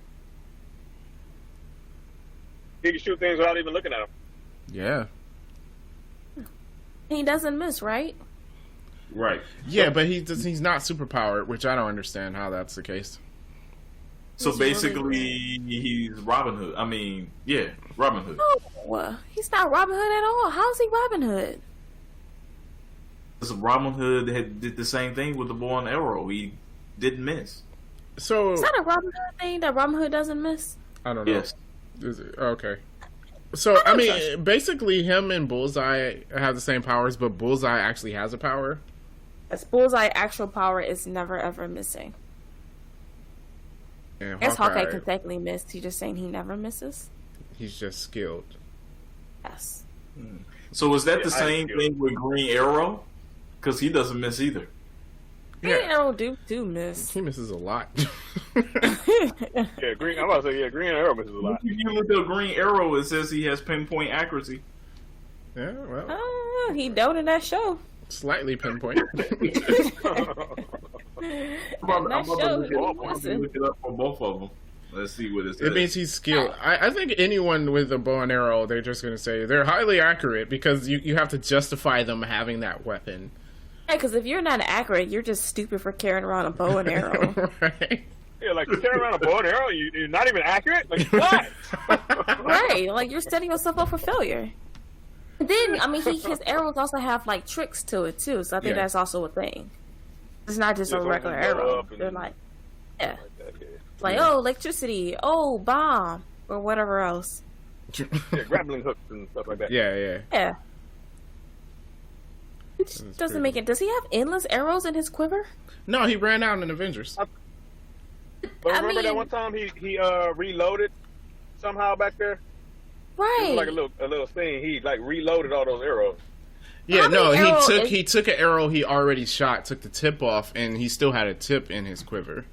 He can shoot things without even looking at them. Yeah. He doesn't miss, right? Right. Yeah, but he's not superpowered, which I don't understand how that's the case. So He's really basically, he's Robin Hood. I mean, yeah, Robin Hood. No, he's not Robin Hood at all. How's he Robin Hood? Because Robin Hood did the same thing with the bow and arrow. He didn't miss. So Is that a Robin Hood thing that Robin Hood doesn't miss? I don't know. Yes. Is it? Okay. So I mean, basically, him and Bullseye have the same powers, but Bullseye actually has a power. As Bullseye actual power is never ever missing. And I guess Hawkeye can technically miss. He's just saying he never misses. he's just skilled. Yes. So is that the Yeah, same thing with Green Arrow? Because he doesn't miss either. Green Yeah. Arrow do miss. He misses a lot. Yeah, green. I'm about to say, yeah, Green Arrow misses a lot. If you look at Green Arrow, it says he has pinpoint accuracy. Yeah, well, Oh, he don't in that show. slightly pinpoint. I'm about That to show look is it up for both of them. Let's see what it says. It means he's skilled. I think anyone with a bow and arrow, they're just going to say they're highly accurate because you have to justify them having that weapon. Yeah, because if you're not accurate, you're just stupid for carrying around a bow and arrow. Right. Yeah, like you carry around a bow and arrow, you're not even accurate. Like what? Right, like you're setting yourself up for failure. And then, I mean, his arrows also have like tricks to it too, so I think that's also a thing. It's not just a regular arrow. They're like, like oh, electricity, oh, bomb, or whatever else. Yeah, grappling hooks and stuff like that. Yeah. Which doesn't make it. Does he have endless arrows in his quiver? No, he ran out in Avengers. But remember that one time he reloaded somehow back there? Right. It was like a little thing. He like reloaded all those arrows. Yeah, no, he took an arrow he already shot, took the tip off, and he still had a tip in his quiver.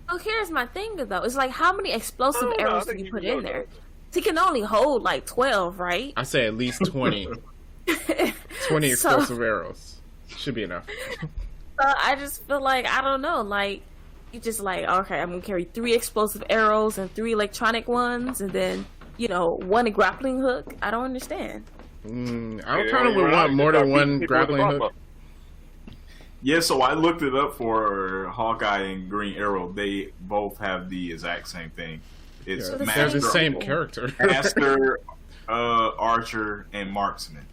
Oh, here's my thing though. It's like how many explosive arrows do you put in there? He can only hold like 12, right? I say at least 20. 20 explosive arrows. Should be enough. So I just feel like, I don't know, like, you just like, okay, I'm going to carry 3 explosive arrows and 3 electronic ones, and then, 1 grappling hook. I don't understand. I kind of would want more than one grappling hook. Yeah, so I looked it up for Hawkeye and Green Arrow. They both have the exact same thing. It's they're the same character. Master, Archer, and Marksman.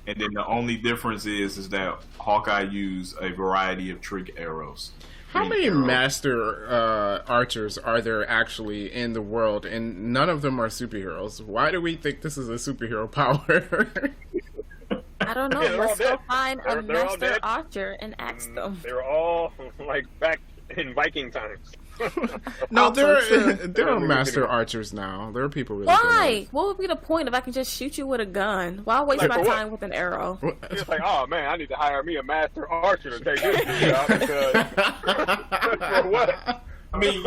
And then the only difference is that Hawkeye used a variety of trick arrows. How many master archers are there actually in the world? And none of them are superheroes. Why do we think this is a superhero power? I don't know. Let's go find a master archer and ask them. They were all like back in Viking times. No, there are master archers now. There are people really Why? What would be the point if I can just shoot you with a gun? Why waste my time with an arrow? It's like, oh man, I need to hire me a master archer to take this job because for what? I mean,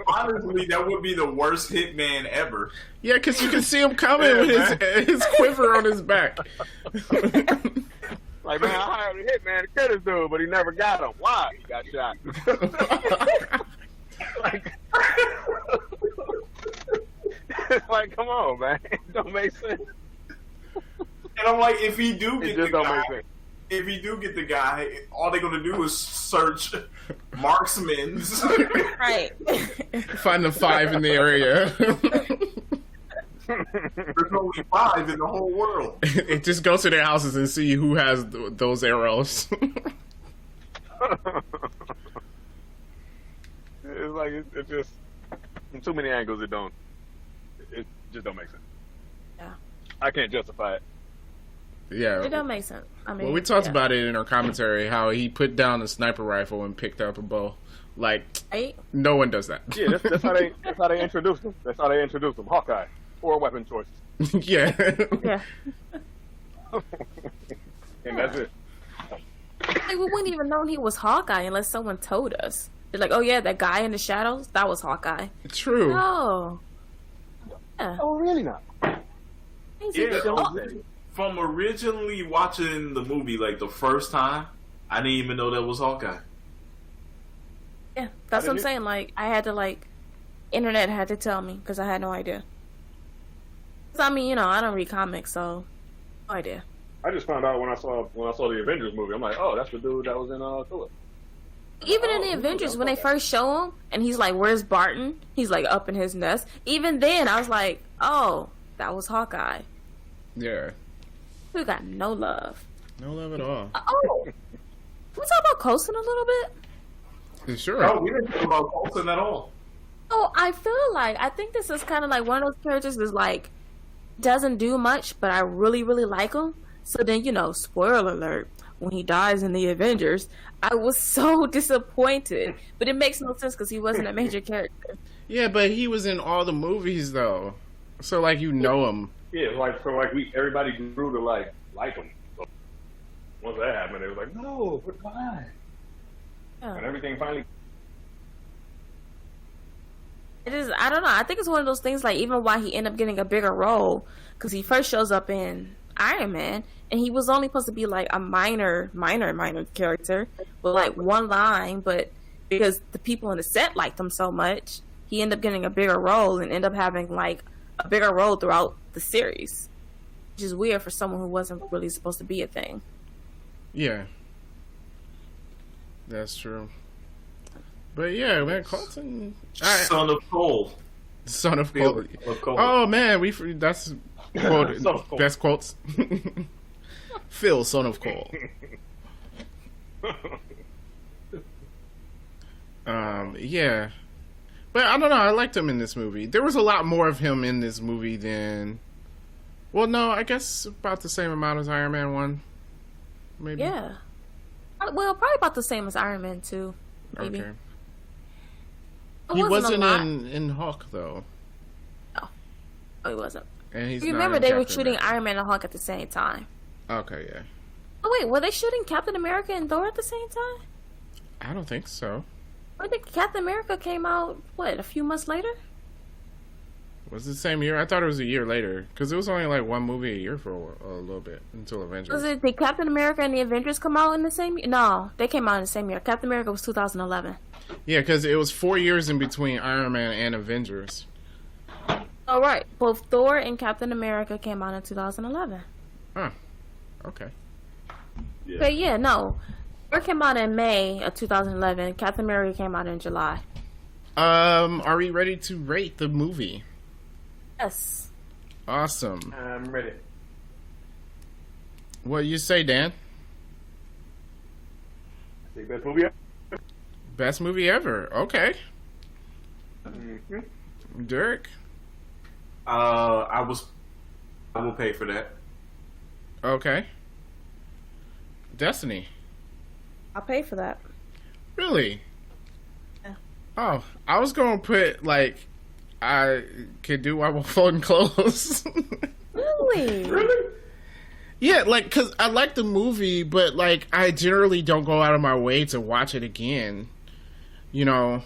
honestly, that would be the worst hitman ever. Yeah, because you can see him coming with his quiver on his back. Like, man, I hired a hitman to kill this dude, but he never got him. Why? He got shot. Like, come on, man. It don't make sense. And I'm like, if he do get the guy, all they're gonna do is search marksmen's. Right. Find the 5 in the area. There's only 5 in the whole world. It just goes to their houses and see who has those arrows. It's like it just in too many angles. It just don't make sense. Yeah, I can't justify it. Yeah, it don't make sense. I mean, well, we talked about it in our commentary how he put down a sniper rifle and picked up a bow. Like, no one does that. Yeah, that's how they introduced him. That's how they introduced him. Hawkeye, 4 weapon choices. Yeah. And that's it. Like, we wouldn't even know he was Hawkeye unless someone told us. They're like, oh yeah, that guy in the shadows, that was Hawkeye. True. No. Yeah. Oh, really not? Yeah, from originally watching the movie, like the first time, I didn't even know that was Hawkeye. Yeah, that's what I'm saying. Like, I had to, internet had to tell me because I had no idea. I mean, I don't read comics, so no idea. I just found out when I saw the Avengers movie. I'm like, oh, that's the dude that was in Thor. Even in the Avengers, when they first show him, and he's like, where's Barton? He's like up in his nest. Even then, I was like, oh, that was Hawkeye. Yeah. We got no love. No love at all. Oh. Can we talk about Coulson a little bit? Sure. Oh, we didn't talk about Coulson at all. Oh, I think this is kind of like one of those characters that's like, doesn't do much, but I really, really like him. So then, spoiler alert, when he dies in the Avengers, I was so disappointed. But it makes no sense because he wasn't a major character. Yeah, but he was in all the movies, though. So, him. Yeah, everybody grew to, like him. So once that happened, it was like, no, but why? Yeah. And everything finally... It is, I don't know. I think it's one of those things, like, even why he ended up getting a bigger role, because he first shows up in Iron Man, and he was only supposed to be, like, a minor character with, like, one line, but because the people on the set liked him so much, he ended up getting a bigger role and ended up having like a bigger role throughout the series, which is weird for someone who wasn't really supposed to be a thing. Yeah, that's true. But yeah, man, Colton, Son of Cole. Son of Cole. Oh man, that's quoted, best quotes. Phil, son of Cole. Yeah, but I don't know. I liked him in this movie. There was a lot more of him in this movie than. Well, no, I guess about the same amount as Iron Man 1. Maybe. Yeah. Well, probably about the same as Iron Man 2. Maybe. Okay. He wasn't in Hawk though. No, he wasn't. And he's you not remember in they were Captain shooting America. Iron Man and Hawk at the same time. Okay, yeah. Oh wait, were they shooting Captain America and Thor at the same time? I don't think so. I think Captain America came out a few months later. Was it the same year? I thought it was a year later because it was only like one movie a year for a little bit until Avengers. Did Captain America and the Avengers come out in the same year? No, they came out in the same year. Captain America was 2011. Yeah, because it was 4 years in between Iron Man and Avengers. Oh right, both Thor and Captain America came out in 2011. Huh. Okay. Yeah. But yeah, no, Thor came out in May of 2011. Captain America came out in July. Are we ready to rate the movie? Yes. Awesome. I'm ready. What you say, Dan? The best movie ever. Best movie ever. Okay. Mm-hmm. Derek? I will pay for that. Okay. Destiny? I'll pay for that. Really? Yeah. Oh, I was gonna put like I could do while we're folding clothes. Really? Really? Yeah, like because I like the movie, but like I generally don't go out of my way to watch it again. You know.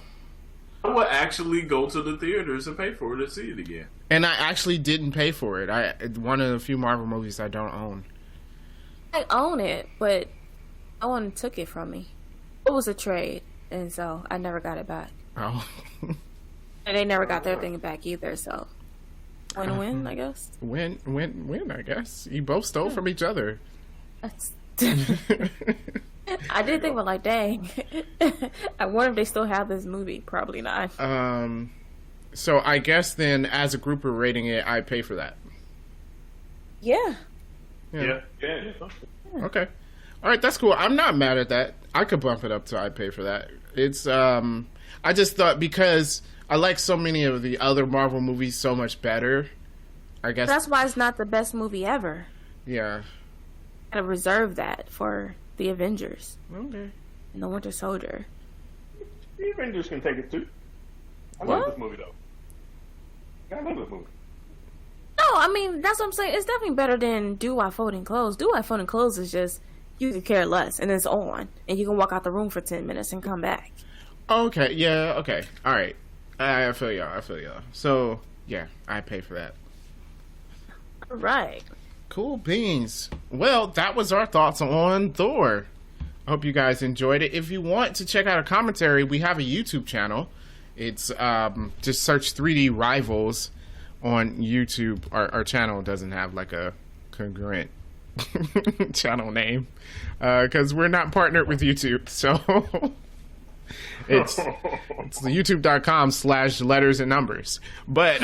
I would actually go to the theaters and pay for it to see it again. And I actually didn't pay for it. One of the few Marvel movies I don't own. I own it, but no one took it from me. It was a trade, and so I never got it back. Oh. And they never got their thing back either, so win-win, I guess. Win, I guess. You both stole from each other. That's... I did think about like, dang. I wonder if they still have this movie. Probably not. So I guess then, as a group, we're rating it. I pay for that. Yeah. Yeah. Okay. All right, that's cool. I'm not mad at that. I could bump it up to I pay for that. It's I just thought because I like so many of the other Marvel movies so much better. I guess That's why it's not the best movie ever. Yeah. I gotta reserve that for the Avengers Okay. and the Winter Soldier. The Avengers can take it too. I What? love this movie though. I love this movie. No, I mean, that's what I'm saying. It's definitely better than Do I Folding Clothes. Do I Folding Clothes is just, you can care less, and it's on. And you can walk out the room for 10 minutes and come back. Okay. Yeah. Okay. All right. I feel y'all. So yeah, I pay for that. All right. Cool beans. Well, that was our thoughts on Thor. I hope you guys enjoyed it. If you want to check out a commentary, we have a YouTube channel. It's just search 3D Rivals on YouTube. Our channel doesn't have like a congruent channel name because we're not partnered with YouTube. So it's youtube.com/letters and numbers. But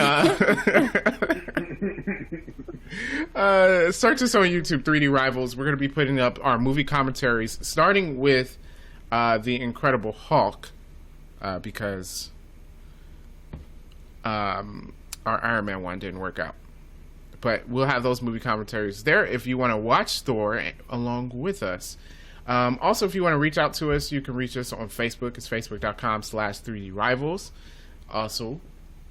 search us on YouTube, 3D Rivals. We're going to be putting up our movie commentaries, starting with The Incredible Hulk, because our Iron Man one didn't work out. But we'll have those movie commentaries there if you want to watch Thor along with us. Also, if you want to reach out to us, you can reach us on Facebook. It's facebook.com/3D Rivals. Also,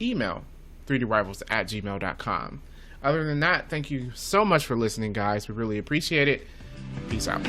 email 3drivals@gmail.com. Other than that, thank you so much for listening, guys. We really appreciate it. Peace out.